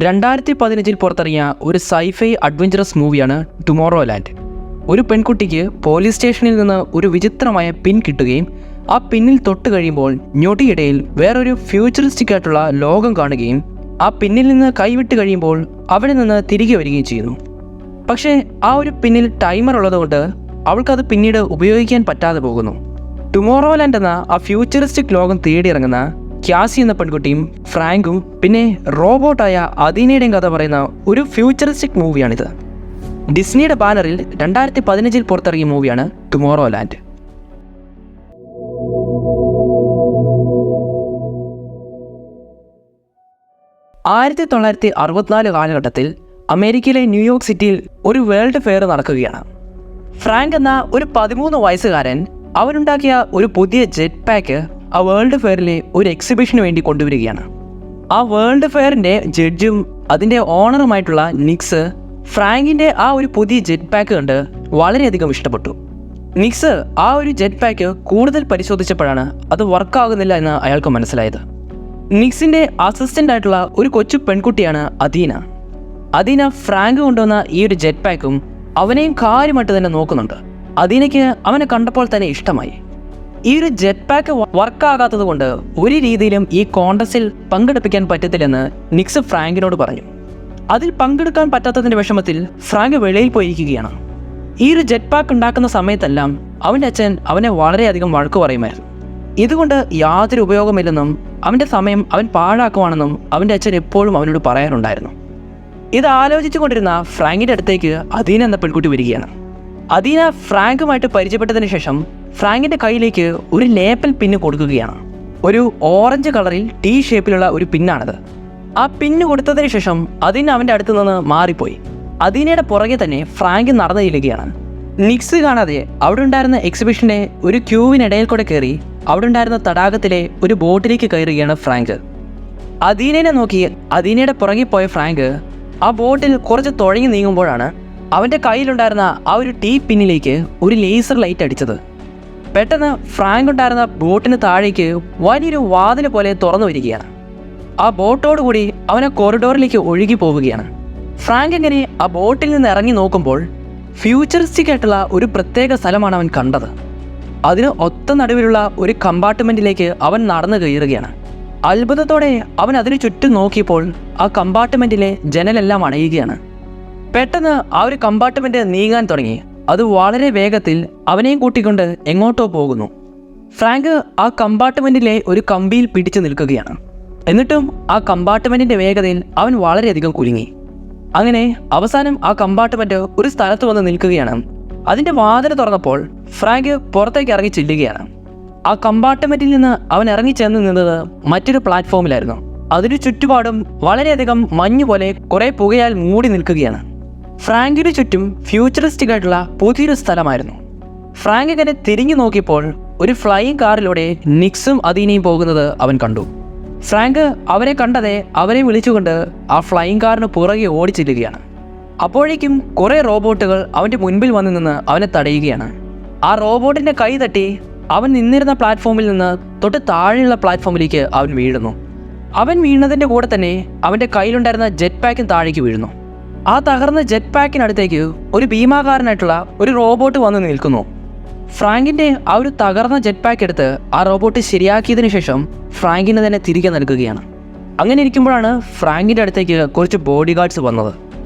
2015 പുറത്തിറങ്ങിയ ഒരു sci fi adventurous മൂവിയാണ് ടുമോറോ ലാൻഡ്. ഒരു പെൺകുട്ടിക്ക് പോലീസ് സ്റ്റേഷനിൽ നിന്ന് ഒരു വിചിത്രമായ പിൻ കിട്ടുകയും ആ പിന്നിൽ തൊട്ട് കഴിയുമ്പോൾ ഞൊടിയിടയിൽ വേറൊരു ഫ്യൂച്ചറിസ്റ്റിക് ആയിട്ടുള്ള ലോകം കാണുകയും ആ പിന്നിൽ നിന്ന് കൈവിട്ട് കഴിയുമ്പോൾ അവിടെ നിന്ന് തിരികെ വരികയും ചെയ്യുന്നു. പക്ഷേ ആ ഒരു പിന്നിൽ ടൈമർ ഉള്ളതുകൊണ്ട് അവൾക്കത് പിന്നീട് ഉപയോഗിക്കാൻ പറ്റാതെ പോകുന്നു. ടുമോറോ ലാൻഡ് എന്ന ആ ഫ്യൂച്ചറിസ്റ്റിക് ലോകം തേടിയിറങ്ങുന്ന ക്യാസി എന്ന പെൺകുട്ടിയും ഫ്രാങ്കും പിന്നെ റോബോട്ടായ അദീനയുടെയും കഥ പറയുന്ന ഒരു ഫ്യൂച്ചറിസ്റ്റിക് മൂവിയാണിത്. ഡിസ്നിയുടെ ബാനറിൽ 2015 പുറത്തിറങ്ങിയ മൂവിയാണ് ടുമോറോ ലാൻഡ്. ആയിരത്തി 1964 കാലഘട്ടത്തിൽ അമേരിക്കയിലെ ന്യൂയോർക്ക് സിറ്റിയിൽ ഒരു വേൾഡ് ഫെയർ നടക്കുകയാണ്. ഫ്രാങ്ക് എന്ന ഒരു 13 വയസ്സുകാരൻ അവനുണ്ടാക്കിയ ഒരു പുതിയ ജെറ്റ് പാക്ക് ആ വേൾഡ് ഫെയറിലെ ഒരു എക്സിബിഷന് വേണ്ടി കൊണ്ടുവരികയാണ്. ആ വേൾഡ് ഫെയറിൻ്റെ ജഡ്ജും അതിൻ്റെ ഓണറുമായിട്ടുള്ള നിക്സ് ഫ്രാങ്കിൻ്റെ ആ ഒരു പുതിയ ജെറ്റ് പാക്ക് കണ്ട് വളരെയധികം ഇഷ്ടപ്പെട്ടു. നിക്സ് ആ ഒരു ജെറ്റ് പാക്ക് കൂടുതൽ പരിശോധിച്ചപ്പോഴാണ് അത് വർക്കാകുന്നില്ല എന്ന് അയാൾക്ക് മനസ്സിലായത്. നിക്സിൻ്റെ അസിസ്റ്റൻ്റ് ആയിട്ടുള്ള ഒരു കൊച്ചു പെൺകുട്ടിയാണ് അദീന. അദീന ഫ്രാങ്ക് കൊണ്ടുവന്ന ഈ ഒരു ജെറ്റ് പാക്കും അവനെയും കാര്യമായിട്ട് തന്നെ നോക്കുന്നുണ്ട്. അദീനയ്ക്ക് അവനെ കണ്ടപ്പോൾ തന്നെ ഇഷ്ടമായി. ഈ ഒരു ജെറ്റ് പാക്ക് വർക്കാകാത്തത് കൊണ്ട് ഒരു രീതിയിലും ഈ കോൺടെസ്റ്റിൽ പങ്കെടുപ്പിക്കാൻ പറ്റത്തില്ലെന്ന് നിക്സ് ഫ്രാങ്കിനോട് പറഞ്ഞു. അതിൽ പങ്കെടുക്കാൻ പറ്റാത്തതിൻ്റെ വിഷമത്തിൽ ഫ്രാങ്ക് വെളിയിൽ പോയിരിക്കുകയാണ്. ഈ ഒരു ജെറ്റ് പാക്ക് ഉണ്ടാക്കുന്ന സമയത്തെല്ലാം അവൻ്റെ അച്ഛൻ അവനെ വളരെയധികം വഴക്ക് പറയുമായിരുന്നു. ഇതുകൊണ്ട് യാതൊരു ഉപയോഗമില്ലെന്നും അവൻ്റെ സമയം അവൻ പാഴാക്കുവാണെന്നും അവൻ്റെ അച്ഛൻ എപ്പോഴും അവനോട് പറയാറുണ്ടായിരുന്നു. ഇത് ആലോചിച്ചു കൊണ്ടിരുന്ന ഫ്രാങ്കിൻ്റെ അടുത്തേക്ക് അദീന എന്ന പെൺകുട്ടി വരികയാണ്. അദീന ഫ്രാങ്കുമായിട്ട് പരിചയപ്പെട്ടതിന് ശേഷം ഫ്രാങ്കിൻ്റെ കയ്യിലേക്ക് ഒരു ലേപ്പൽ പിന്ന് കൊടുക്കുകയാണ്. ഒരു ഓറഞ്ച് കളറിൽ ടി ഷേപ്പിലുള്ള ഒരു പിന്നാണത്. ആ പിന്ന് കൊടുത്തതിന് ശേഷം അദീന അവൻ്റെ അടുത്ത് നിന്ന് മാറിപ്പോയി. അദീനയുടെ പുറകെ തന്നെ ഫ്രാങ്ക് നടന്നു ചെല്ലുകയാണ്. നിക്സ് കാണാതെ അവിടെ ഉണ്ടായിരുന്ന എക്സിബിഷൻ്റെ ഒരു ക്യൂവിനിടയിൽ കൂടെ കയറി അവിടെ ഉണ്ടായിരുന്ന തടാകത്തിലെ ഒരു ബോട്ടിലേക്ക് കയറുകയാണ് ഫ്രാങ്ക്. അദീനയെ നോക്കി അദീനയുടെ പുറകെ പോയ ഫ്രാങ്ക് ആ ബോട്ടിൽ കുറച്ച് തുഴങ്ങി നീങ്ങുമ്പോഴാണ് അവൻ്റെ കയ്യിലുണ്ടായിരുന്ന ആ ഒരു ടീ പിന്നിലേക്ക് ഒരു ലേസർ ലൈറ്റ് അടിച്ചത്. പെട്ടെന്ന് ഫ്രാങ്ക് ഉണ്ടായിരുന്ന ബോട്ടിന് താഴേക്ക് വലിയൊരു വാതിൽ പോലെ തുറന്നു വരികയാണ്. ആ ബോട്ടോടുകൂടി അവനെ കോറിഡോറിലേക്ക് ഒഴുകി പോവുകയാണ്. ഫ്രാങ്ക് എങ്ങനെ ആ ബോട്ടിൽ നിന്ന് ഇറങ്ങി നോക്കുമ്പോൾ ഫ്യൂച്ചറിസ്റ്റിക് ആയിട്ടുള്ള ഒരു പ്രത്യേക സ്ഥലമാണ് അവൻ കണ്ടത്. അതിന് ഒത്ത നടുവിലുള്ള ഒരു കമ്പാർട്ട്മെൻറ്റിലേക്ക് അവൻ നടന്നു കയറുകയാണ്. അത്ഭുതത്തോടെ അവൻ അതിനു ചുറ്റും നോക്കിയപ്പോൾ ആ കമ്പാർട്ട്മെൻറ്റിലെ ജനലെല്ലാം അണയുകയാണ്. പെട്ടെന്ന് ആ ഒരു കമ്പാർട്ട്മെൻറ്റ് നീങ്ങാൻ തുടങ്ങി. അത് വളരെ വേഗത്തിൽ അവനെയും കൂട്ടിക്കൊണ്ട് എങ്ങോട്ടോ പോകുന്നു. ഫ്രാങ്ക് ആ കമ്പാർട്ട്മെൻറ്റിലെ ഒരു കമ്പിയിൽ പിടിച്ചു നിൽക്കുകയാണ്. എന്നിട്ടും ആ കമ്പാർട്ട്മെൻറ്റിൻ്റെ വേഗതയിൽ അവൻ വളരെയധികം കുലുങ്ങി. അങ്ങനെ അവസാനം ആ കമ്പാർട്ട്മെൻറ്റ് ഒരു സ്ഥലത്ത് വന്ന് നിൽക്കുകയാണ്. അതിൻ്റെ വാതിൽ തുറന്നപ്പോൾ ഫ്രാങ്ക് പുറത്തേക്ക് ഇറങ്ങി ചെല്ലുകയാണ്. ആ കമ്പാർട്ട്മെൻറ്റിൽ നിന്ന് അവൻ ഇറങ്ങിച്ചെന്ന് നിന്നത് മറ്റൊരു പ്ലാറ്റ്ഫോമിലായിരുന്നു. അതിനു ചുറ്റുപാടും വളരെയധികം മഞ്ഞ് പോലെ കുറേ പുകയാൽ മൂടി നിൽക്കുകയാണ്. ഫ്രാങ്കിന് ചുറ്റും ഫ്യൂച്ചറിസ്റ്റിക് ആയിട്ടുള്ള പുതിയൊരു സ്ഥലമായിരുന്നു. ഫ്രാങ്ക് ഇങ്ങനെ തിരിഞ്ഞു നോക്കിയപ്പോൾ ഒരു ഫ്ലൈയിങ് കാറിലൂടെ നിക്സും അദീനയും പോകുന്നത് അവൻ കണ്ടു. ഫ്രാങ്ക് അവരെ കണ്ടതെ അവരെ വിളിച്ചുകൊണ്ട് ആ ഫ്ലൈയിങ് കാറിന് പുറകെ ഓടിച്ചെല്ലുകയാണ്. അപ്പോഴേക്കും കുറേ റോബോട്ടുകൾ അവൻ്റെ മുൻപിൽ വന്നു നിന്ന് അവനെ തടയുകയാണ്. ആ റോബോട്ടിൻ്റെ കൈ തട്ടി അവൻ നിന്നിരുന്ന പ്ലാറ്റ്ഫോമിൽ നിന്ന് തൊട്ട് താഴെയുള്ള പ്ലാറ്റ്ഫോമിലേക്ക് അവൻ വീഴുന്നു. അവൻ വീണതിൻ്റെ കൂടെ തന്നെ അവൻ്റെ കയ്യിലുണ്ടായിരുന്ന ജെറ്റ് പാക്കും താഴേക്ക് വീഴുന്നു. ആ തകർന്ന ജെറ്റ് പാക്കിനടുത്തേക്ക് ഒരു ഭീമാകാരനായിട്ടുള്ള ഒരു റോബോട്ട് വന്ന് നിൽക്കുന്നു. ഫ്രാങ്കിൻ്റെ ആ ഒരു തകർന്ന ജെറ്റ് പാക്ക് എടുത്ത് ആ റോബോട്ട് ശരിയാക്കിയതിനു ശേഷം ഫ്രാങ്കിന് തന്നെ തിരികെ നൽകുകയാണ്. അങ്ങനെ ഇരിക്കുമ്പോഴാണ് ഫ്രാങ്കിൻ്റെ അടുത്തേക്ക് കുറച്ച് ബോഡി ഗാർഡ്സ് വന്നത്.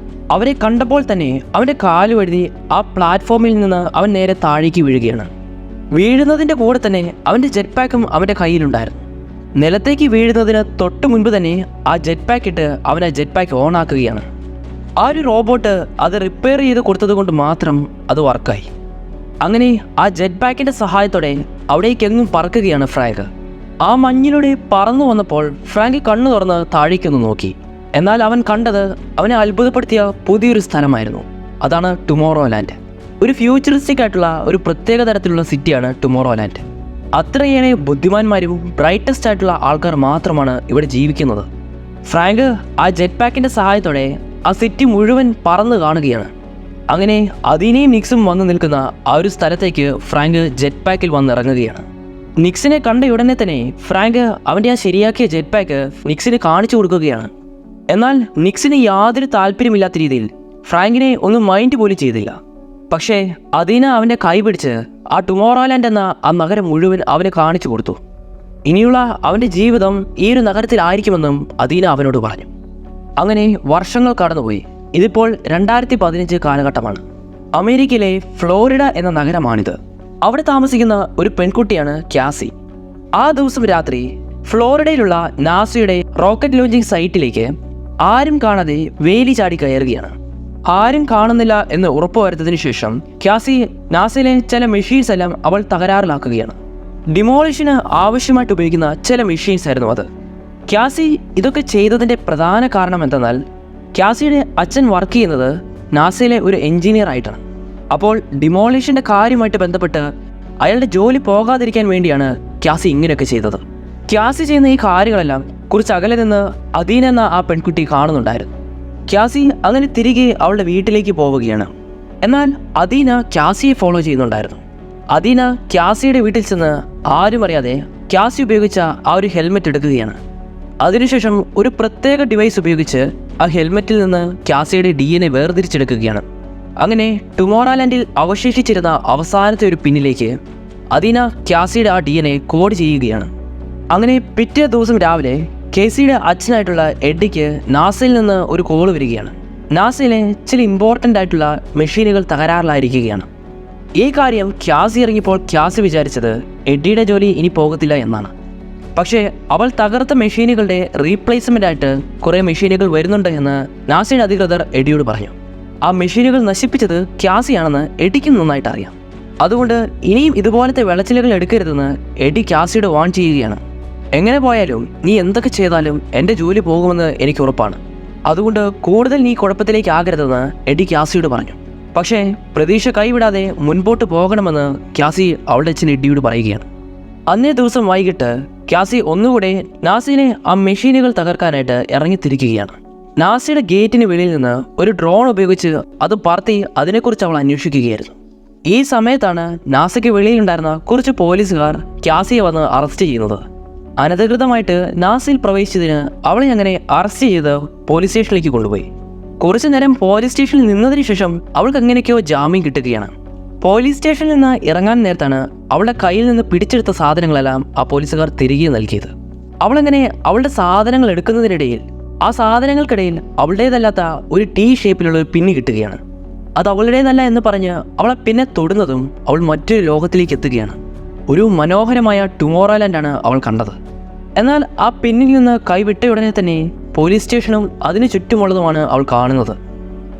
അവരെ കണ്ടപ്പോൾ തന്നെ അവൻ്റെ കാല് വഴുതി ആ പ്ലാറ്റ്ഫോമിൽ നിന്ന് അവൻ നേരെ താഴേക്ക് വീഴുകയാണ്. വീഴുന്നതിൻ്റെ കൂടെ തന്നെ അവൻ്റെ ജെറ്റ് പാക്കും അവൻ്റെ കയ്യിലുണ്ടായിരുന്നു. നിലത്തേക്ക് വീഴുന്നതിന് തൊട്ട് മുൻപ് തന്നെ ആ ജെറ്റ് പാക്ക് ഇട്ട് അവൻ ആ ജെറ്റ് പാക്ക് ഓൺ ആക്കുകയാണ്. ആ ഒരു റോബോട്ട് അത് റിപ്പയർ ചെയ്ത് കൊടുത്തത് കൊണ്ട് മാത്രം അത് വർക്കായി. അങ്ങനെ ആ ജെറ്റ് പാക്കിൻ്റെ സഹായത്തോടെ അവിടേക്കെങ്ങും പറക്കുകയാണ് ഫ്രാങ്ക്. ആ മഞ്ഞിലൂടെ പറന്നു വന്നപ്പോൾ ഫ്രാങ്ക് കണ്ണു തുറന്ന് താഴേക്കൊന്ന് നോക്കി. എന്നാൽ അവൻ കണ്ടത് അവനെ അത്ഭുതപ്പെടുത്തിയ പുതിയൊരു സ്ഥലമായിരുന്നു. അതാണ് ടുമോറോ ലാൻഡ്. ഒരു ഫ്യൂച്ചറിസ്റ്റിക് ആയിട്ടുള്ള ഒരു പ്രത്യേക തരത്തിലുള്ള സിറ്റിയാണ് ടുമോറോ ലാൻഡ്. അത്രയേറെ ബുദ്ധിമാന്മാരും ബ്രൈറ്റസ്റ്റ് ആയിട്ടുള്ള ആൾക്കാർ മാത്രമാണ് ഇവിടെ ജീവിക്കുന്നത്. ഫ്രാങ്ക് ആ ജെറ്റ് പാക്കിൻ്റെ സഹായത്തോടെ ആ സിറ്റി മുഴുവൻ പറന്ന് കാണുകയാണ്. അങ്ങനെ അദീനയും നിക്സും വന്നു നിൽക്കുന്ന ആ ഒരു സ്ഥലത്തേക്ക് ഫ്രാങ്ക് ജെറ്റ് പാക്കിൽ വന്നിറങ്ങുകയാണ്. നിക്സിനെ കണ്ട ഉടനെ തന്നെ ഫ്രാങ്ക് അവൻ്റെ ആ ശരിയാക്കിയ ജെറ്റ് പാക്ക് നിക്സിന് കാണിച്ചു കൊടുക്കുകയാണ്. എന്നാൽ നിക്സിന് യാതൊരു താല്പര്യമില്ലാത്ത രീതിയിൽ ഫ്രാങ്കിനെ ഒന്നും മൈൻഡ് പോലും ചെയ്തില്ല. പക്ഷേ അദീന അവൻ്റെ കൈ പിടിച്ച് ആ ടുമോറോലാൻഡ് എന്ന ആ നഗരം മുഴുവൻ അവന് കാണിച്ചു കൊടുത്തു. ഇനിയുള്ള അവൻ്റെ ജീവിതം ഈ ഒരു നഗരത്തിലായിരിക്കുമെന്നും അദീന അവനോട് പറഞ്ഞു. അങ്ങനെ വർഷങ്ങൾ കടന്നുപോയി. ഇതിപ്പോൾ 2015 കാലഘട്ടമാണ്. അമേരിക്കയിലെ ഫ്ലോറിഡ എന്ന നഗരമാണിത്. അവിടെ താമസിക്കുന്ന ഒരു പെൺകുട്ടിയാണ് ക്യാസി. ആ ദിവസം രാത്രി ഫ്ലോറിഡയിലുള്ള നാസയുടെ റോക്കറ്റ് ലോഞ്ചിങ് സൈറ്റിലേക്ക് ആരും കാണാതെ വേലി ചാടി കയറുകയാണ്. ആരും കാണുന്നില്ല എന്ന് ഉറപ്പുവരുത്തതിനു ശേഷം ക്യാസി നാസയിലെ ചില മെഷീൻസ് എല്ലാം അവൾ തകരാറിലാക്കുകയാണ്. ഡിമോളിഷന് ആവശ്യമായിട്ട് ഉപയോഗിക്കുന്ന ചില മെഷീൻസ് ആയിരുന്നു അത്. ക്യാസി ഇതൊക്കെ ചെയ്തതിൻ്റെ പ്രധാന കാരണം എന്തെന്നാൽ ക്യാസിയുടെ അച്ഛൻ വർക്ക് ചെയ്യുന്നത് നാസയിലെ ഒരു എഞ്ചിനീയർ ആയിട്ടാണ്. അപ്പോൾ ഡിമോളിഷൻ്റെ കാര്യമായിട്ട് ബന്ധപ്പെട്ട് അയാളുടെ ജോലി പോകാതിരിക്കാൻ വേണ്ടിയാണ് ക്യാസി ഇങ്ങനെയൊക്കെ ചെയ്തത്. ക്യാസി ചെയ്യുന്ന ഈ കാര്യങ്ങളെല്ലാം കുറച്ച് അകലെ നിന്ന് അദീന എന്ന ആ പെൺകുട്ടി കാണുന്നുണ്ടായിരുന്നു. ക്യാസി അങ്ങനെ തിരികെ അവളുടെ വീട്ടിലേക്ക് പോവുകയാണ്. എന്നാൽ അദീന ക്യാസിയെ ഫോളോ ചെയ്യുന്നുണ്ടായിരുന്നു. അദീന ക്യാസിയുടെ വീട്ടിൽ ചെന്ന് ആരും അറിയാതെ ക്യാസി ഉപയോഗിച്ച ആ ഒരു ഹെൽമെറ്റ് എടുക്കുകയാണ്. അതിനുശേഷം ഒരു പ്രത്യേക ഡിവൈസ് ഉപയോഗിച്ച് ആ ഹെൽമെറ്റിൽ നിന്ന് ക്യാസിയുടെ DNA വേർതിരിച്ചെടുക്കുകയാണ്. അങ്ങനെ ടുമോറോലാൻഡിൽ അവശേഷിച്ചിരുന്ന അവസാനത്തെ ഒരു പിന്നിലേക്ക് അദീന ക്യാസിയുടെ ആ DNA കോഡ് ചെയ്യുകയാണ്. അങ്ങനെ പിറ്റേ ദിവസം രാവിലെ കേസിയുടെ അച്ഛനായിട്ടുള്ള എഡ്ഡിക്ക് നാസയിൽ നിന്ന് ഒരു കോൾ വരികയാണ്. നാസയിലെ ചില ഇമ്പോർട്ടൻ്റ് ആയിട്ടുള്ള മെഷീനുകൾ തകരാറിലായിരിക്കുകയാണ്. ഈ കാര്യം ക്യാസി ഇറങ്ങിയപ്പോൾ ക്യാസി വിചാരിച്ചത് എഡ്ഡിയുടെ ജോലി ഇനി പോകത്തില്ല എന്നാണ്. പക്ഷേ അവൾ തകർത്ത മെഷീനുകളുടെ റീപ്ലേസ്മെൻ്റ് ആയിട്ട് കുറേ മെഷീനുകൾ വരുന്നുണ്ട് എന്ന് നാസയുടെ അധികൃതർ എഡ്ഡിയോട് പറഞ്ഞു. ആ മെഷീനുകൾ നശിപ്പിച്ചത് ക്യാസിയാണെന്ന് എഡ്ഡിക്ക് നന്നായിട്ട് അറിയാം. അതുകൊണ്ട് ഇനിയും ഇതുപോലത്തെ വിളച്ചിലുകൾ എടുക്കരുതെന്ന് എഡ്ഡി ക്യാസിയോട് വാൺ ചെയ്യുകയാണ്. എങ്ങനെ പോയാലും നീ എന്തൊക്കെ ചെയ്താലും എൻ്റെ ജോലി പോകുമെന്ന് എനിക്ക് ഉറപ്പാണ്. അതുകൊണ്ട് കൂടുതൽ നീ കുഴപ്പത്തിലേക്ക് ആകരുതെന്ന് എഡ്ഡി ക്യാസിയോട് പറഞ്ഞു. പക്ഷേ പ്രതീക്ഷ കൈവിടാതെ മുൻപോട്ട് പോകണമെന്ന് ക്യാസി അവളുടെ അച്ഛൻ എഡ്ഡിയോട് പറയുകയാണ്. അന്നേ ദിവസം വൈകിട്ട് ക്യാസി ഒന്നുകൂടെ നാസയിലെ ആ മെഷീനുകൾ തകർക്കാനായിട്ട് ഇറങ്ങിത്തിരിക്കുകയാണ്. നാസയുടെ ഗേറ്റിന് വെളിയിൽ നിന്ന് ഒരു ഡ്രോൺ ഉപയോഗിച്ച് അത് പറത്തി അതിനെക്കുറിച്ച് അവൾ അന്വേഷിക്കുകയായിരുന്നു. ഈ സമയത്താണ് നാസയ്ക്ക് വെളിയിലുണ്ടായിരുന്ന കുറച്ച് പോലീസുകാർ ക്യാസിയെ വന്ന് അറസ്റ്റ് ചെയ്യുന്നത്. അനധികൃതമായിട്ട് നാസയിൽ പ്രവേശിച്ചതിന് അവളെ അങ്ങനെ അറസ്റ്റ് ചെയ്ത് പോലീസ് സ്റ്റേഷനിലേക്ക് കൊണ്ടുപോയി. കുറച്ചു നേരം പോലീസ് സ്റ്റേഷനിൽ നിന്നതിന് ശേഷം അവൾക്ക് എങ്ങനെയൊക്കെയോ ജാമ്യം കിട്ടുകയാണ്. പോലീസ് സ്റ്റേഷനിൽ നിന്ന് ഇറങ്ങാൻ നേരത്താണ് അവളുടെ കയ്യിൽ നിന്ന് പിടിച്ചെടുത്ത സാധനങ്ങളെല്ലാം ആ പോലീസുകാർ തിരികെ നൽകിയത്. അവളങ്ങനെ അവളുടെ സാധനങ്ങൾ എടുക്കുന്നതിനിടയിൽ ആ സാധനങ്ങൾക്കിടയിൽ അവളുടേതല്ലാത്ത ഒരു T ഷേപ്പിലുള്ള ഒരു പിന്ന് കിട്ടുകയാണ്. അത് അവളുടേതല്ല എന്ന് പറഞ്ഞ് അവളെ പിന്നെ തൊടുന്നതും അവൾ മറ്റൊരു ലോകത്തിലേക്ക് എത്തുകയാണ്. ഒരു മനോഹരമായ ടുമോറോലാൻഡാണ് അവൾ കണ്ടത്. എന്നാൽ ആ പിന്നിൽ നിന്ന് കൈവിട്ട ഉടനെ തന്നെ പോലീസ് സ്റ്റേഷനും അതിന് ചുറ്റുമുള്ളതുമാണ് അവൾ കാണുന്നത്.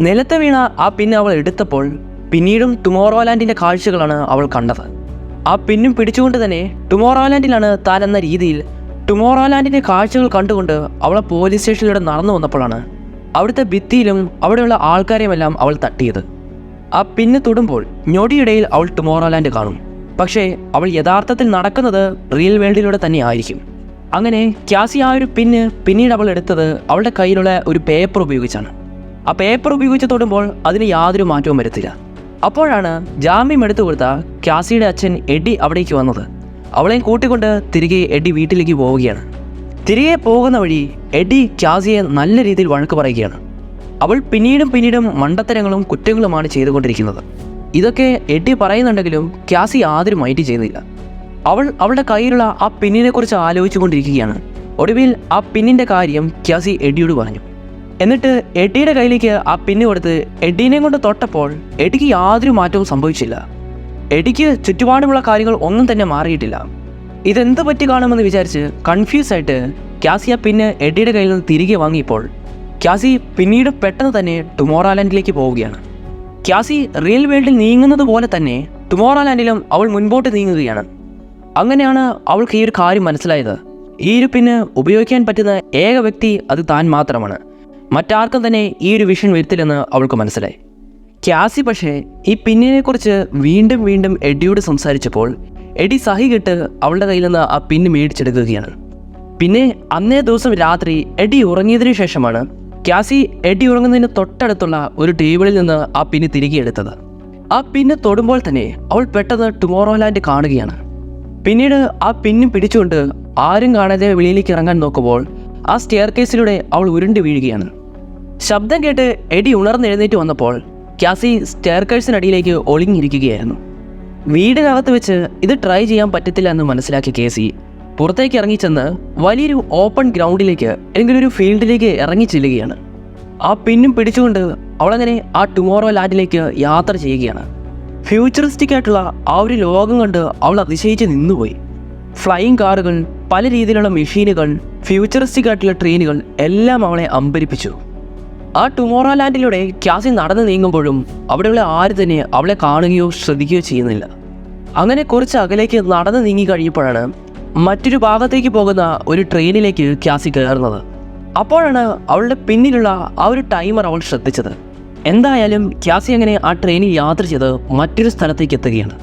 നിലത്ത് വീണ ആ പിന്ന് അവൾ എടുത്തപ്പോൾ പിന്നീടും ടുമോറോലാൻഡിൻ്റെ കാഴ്ചകളാണ് അവൾ കണ്ടത്. ആ പിന്നും പിടിച്ചുകൊണ്ട് തന്നെ ടുമോറോലാൻഡിലാണ് താൻ എന്ന രീതിയിൽ ടുമോറോലാൻഡിൻ്റെ കാഴ്ചകൾ കണ്ടുകൊണ്ട് അവളെ പോലീസ് സ്റ്റേഷനിലൂടെ നടന്നു വന്നപ്പോഴാണ് അവിടുത്തെ ഭിത്തിയിലും അവിടെയുള്ള ആൾക്കാരെയുമെല്ലാം അവൾ തട്ടിയത്. ആ പിന്ന് തൊടുമ്പോൾ ഞൊടിയിടയിൽ അവൾ ടുമോറോലാൻഡ് കാണും. പക്ഷേ അവൾ യഥാർത്ഥത്തിൽ നടക്കുന്നത് റിയൽ വേൾഡിലൂടെ തന്നെ ആയിരിക്കും. അങ്ങനെ ക്യാസി ആ ഒരു പിന്ന് പിന്നീട് അവൾ എടുത്തത് അവളുടെ കയ്യിലുള്ള ഒരു പേപ്പർ ഉപയോഗിച്ചാണ്. ആ പേപ്പർ ഉപയോഗിച്ച് തൊടുമ്പോൾ അതിന് യാതൊരു മാറ്റവും വരുത്തില്ല. അപ്പോഴാണ് ജാമ്യം എടുത്തു കൊടുത്ത ക്യാസിയുടെ അച്ഛൻ എഡ്ഡി അവിടേക്ക് വന്നത്. അവളെയും കൂട്ടിക്കൊണ്ട് തിരികെ എഡ്ഡി വീട്ടിലേക്ക് പോവുകയാണ്. തിരികെ പോകുന്ന വഴി എഡ്ഡി ക്യാസിയെ നല്ല രീതിയിൽ വഴക്ക് പറയുകയാണ്. അവൾ പിന്നീടും മണ്ടത്തരങ്ങളും കുറ്റങ്ങളുമാണ് ചെയ്തുകൊണ്ടിരിക്കുന്നത്. ഇതൊക്കെ എഡ്ഡി പറയുന്നുണ്ടെങ്കിലും ക്യാസി യാതൊരു മൈൻഡ് ചെയ്യുന്നില്ല. അവൾ അവളുടെ കയ്യിലുള്ള ആ പിന്നിനെക്കുറിച്ച് ആലോചിച്ചു കൊണ്ടിരിക്കുകയാണ്. ഒടുവിൽ ആ പിന്നിൻ്റെ കാര്യം ക്യാസി എഡ്ഡിയോട് പറഞ്ഞു. എന്നിട്ട് എഡ്ഡിയുടെ കയ്യിലേക്ക് ആ പിന്ന് കൊടുത്ത് എഡ്ഡീനെ കൊണ്ട് തൊട്ടപ്പോൾ എഡ്ഡിക്ക് യാതൊരു മാറ്റവും സംഭവിച്ചില്ല. എഡ്ഡിക്ക് ചുറ്റുപാടുമുള്ള കാര്യങ്ങൾ ഒന്നും തന്നെ മാറിയിട്ടില്ല. ഇതെന്ത് പറ്റി കാണുമെന്ന് വിചാരിച്ച് കൺഫ്യൂസ് ആയിട്ട് ക്യാസി ആ പിന്ന് എഡ്ഡിയുടെ കയ്യിൽ നിന്ന് തിരികെ വാങ്ങിയപ്പോൾ ക്യാസി പിന്നീട് പെട്ടെന്ന് തന്നെ ടുമോറോലാൻഡിലേക്ക് പോവുകയാണ്. ക്യാസി റിയൽ വേൾഡിൽ നീങ്ങുന്നത് പോലെ തന്നെ ടുമോറോലാൻഡിലും അവൾ മുൻപോട്ട് നീങ്ങുകയാണ്. അങ്ങനെയാണ് അവൾക്ക് ഈ ഒരു കാര്യം മനസ്സിലായത്. ഈ ഒരു പിന്ന് ഉപയോഗിക്കാൻ പറ്റുന്ന ഏക വ്യക്തി അത് താൻ മാത്രമാണ്. മറ്റാർക്കും തന്നെ ഈ ഒരു വിഷൻ വരുത്തില്ലെന്ന് അവൾക്ക് മനസ്സിലായി. ക്യാസി പക്ഷേ ഈ പിന്നിനെക്കുറിച്ച് വീണ്ടും എഡ്ഡിയോട് സംസാരിച്ചപ്പോൾ എഡ്ഡി സഹികെട്ട് അവളുടെ കയ്യിൽ നിന്ന് ആ പിന്ന് മേടിച്ചെടുക്കുകയാണ്. പിന്നെ അന്നേ ദിവസം രാത്രി എഡ്ഡി ഉറങ്ങിയതിനു ശേഷമാണ് ക്യാസി എഡ്ഡി ഉറങ്ങുന്നതിന് തൊട്ടടുത്തുള്ള ഒരു ടേബിളിൽ നിന്ന് ആ പിന്ന് തിരികെ എടുത്തത്. ആ പിന്ന് തൊടുമ്പോൾ തന്നെ അവൾ പെട്ടെന്ന് ടുമോറോലാൻഡ് കാണുകയാണ്. പിന്നീട് ആ പിന്നും പിടിച്ചുകൊണ്ട് ആരും കാണാതെ വെളിയിലേക്ക് ഇറങ്ങാൻ നോക്കുമ്പോൾ ആ സ്റ്റെയർ കേസിലൂടെ അവൾ ഉരുണ്ട് വീഴുകയാണ്. ശബ്ദം കേട്ട് എഡി ഉണർന്നെഴുന്നേറ്റ് വന്നപ്പോൾ ക്യാസി സ്റ്റെയർ കേഴ്സിനടിയിലേക്ക് ഒളിഞ്ഞിരിക്കുകയായിരുന്നു. വീടിനകത്ത് വെച്ച് ഇത് ട്രൈ ചെയ്യാൻ പറ്റത്തില്ല എന്ന് മനസ്സിലാക്കിയ കേസി പുറത്തേക്ക് ഇറങ്ങിച്ചെന്ന് വലിയൊരു ഓപ്പൺ ഗ്രൗണ്ടിലേക്ക് അല്ലെങ്കിൽ ഒരു ഫീൽഡിലേക്ക് ഇറങ്ങി ചെല്ലുകയാണ്. ആ പിന്നും പിടിച്ചുകൊണ്ട് അവളങ്ങനെ ആ ടുമോറോ ലാൻഡിലേക്ക് യാത്ര ചെയ്യുകയാണ്. ഫ്യൂച്ചറിസ്റ്റിക് ആയിട്ടുള്ള ആ ഒരു ലോകം കണ്ട് അവൾ അതിശയിച്ച് നിന്നുപോയി. ഫ്ലൈയിങ് കാറുകൾ, പല രീതിയിലുള്ള മെഷീനുകൾ, ഫ്യൂച്ചറിസ്റ്റിക് ആയിട്ടുള്ള ട്രെയിനുകൾ എല്ലാം അവളെ അമ്പരിപ്പിച്ചു. ആ ടുമോറോ ലാൻഡിലൂടെ ക്യാസി നടന്നു നീങ്ങുമ്പോഴും അവിടെയുള്ള ആരും തന്നെ അവളെ കാണുകയോ ശ്രദ്ധിക്കുകയോ ചെയ്യുന്നില്ല. അങ്ങനെ കുറച്ച് അകലേക്ക് നടന്നു നീങ്ങി കഴിയുമ്പോഴാണ് മറ്റൊരു ഭാഗത്തേക്ക് പോകുന്ന ഒരു ട്രെയിനിലേക്ക് ക്യാസി കയറുന്നത്. അപ്പോഴാണ് അവളുടെ പിന്നിലുള്ള ആ ഒരു ടൈമർ അവൾ ശ്രദ്ധിച്ചത്. എന്തായാലും ക്യാസി അങ്ങനെ ആ ട്രെയിനിൽ യാത്ര ചെയ്ത് മറ്റൊരു സ്ഥലത്തേക്ക് എത്തുകയാണ്.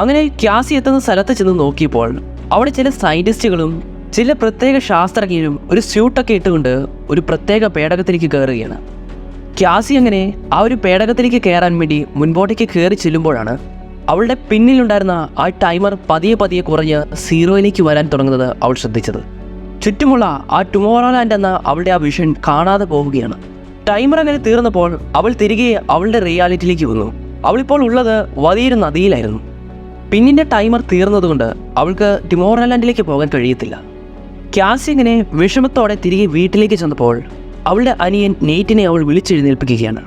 അങ്ങനെ ക്യാസി എത്തുന്ന സ്ഥലത്ത് ചെന്ന് നോക്കിയപ്പോൾ അവിടെ ചില സയൻറ്റിസ്റ്റുകളും ചില പ്രത്യേക ശാസ്ത്രജ്ഞരും ഒരു സ്യൂട്ടൊക്കെ ഇട്ടുകൊണ്ട് ഒരു പ്രത്യേക പേടകത്തിലേക്ക് കയറുകയാണ്. ക്യാസി അങ്ങനെ ആ ഒരു പേടകത്തിലേക്ക് കയറാൻ വേണ്ടി മുൻപോട്ടേക്ക് കയറി ചെല്ലുമ്പോഴാണ് അവളുടെ പിന്നിലുണ്ടായിരുന്ന ആ ടൈമർ പതിയെ പതിയെ കുറഞ്ഞ് 0യിലേക്ക് വരാൻ തുടങ്ങുന്നത് അവൾ ശ്രദ്ധിച്ചത്. ചുറ്റുമുള്ള ആ ടുമോറോ ലാൻഡ് എന്ന അവളുടെ ആ വിഷൻ കാണാതെ പോവുകയാണ്. ടൈമർ അങ്ങനെ തീർന്നപ്പോൾ അവൾ തിരികെ അവളുടെ റിയാലിറ്റിയിലേക്ക് വന്നു. അവളിപ്പോൾ ഉള്ളത് വലിയൊരു നദിയിലായിരുന്നു. പിന്നിൻ്റെ ടൈമർ തീർന്നതുകൊണ്ട് അവൾക്ക് ടുമോറോ ലാൻഡിലേക്ക് പോകാൻ കഴിയത്തില്ല. ക്യാസി ഇങ്ങനെ വിഷമത്തോടെ തിരികെ വീട്ടിലേക്ക് ചെന്നപ്പോൾ അവളുടെ അനിയൻ നെയ്റ്റിനെ അവൾ വിളിച്ചെഴുന്നേൽപ്പിക്കുകയാണ്.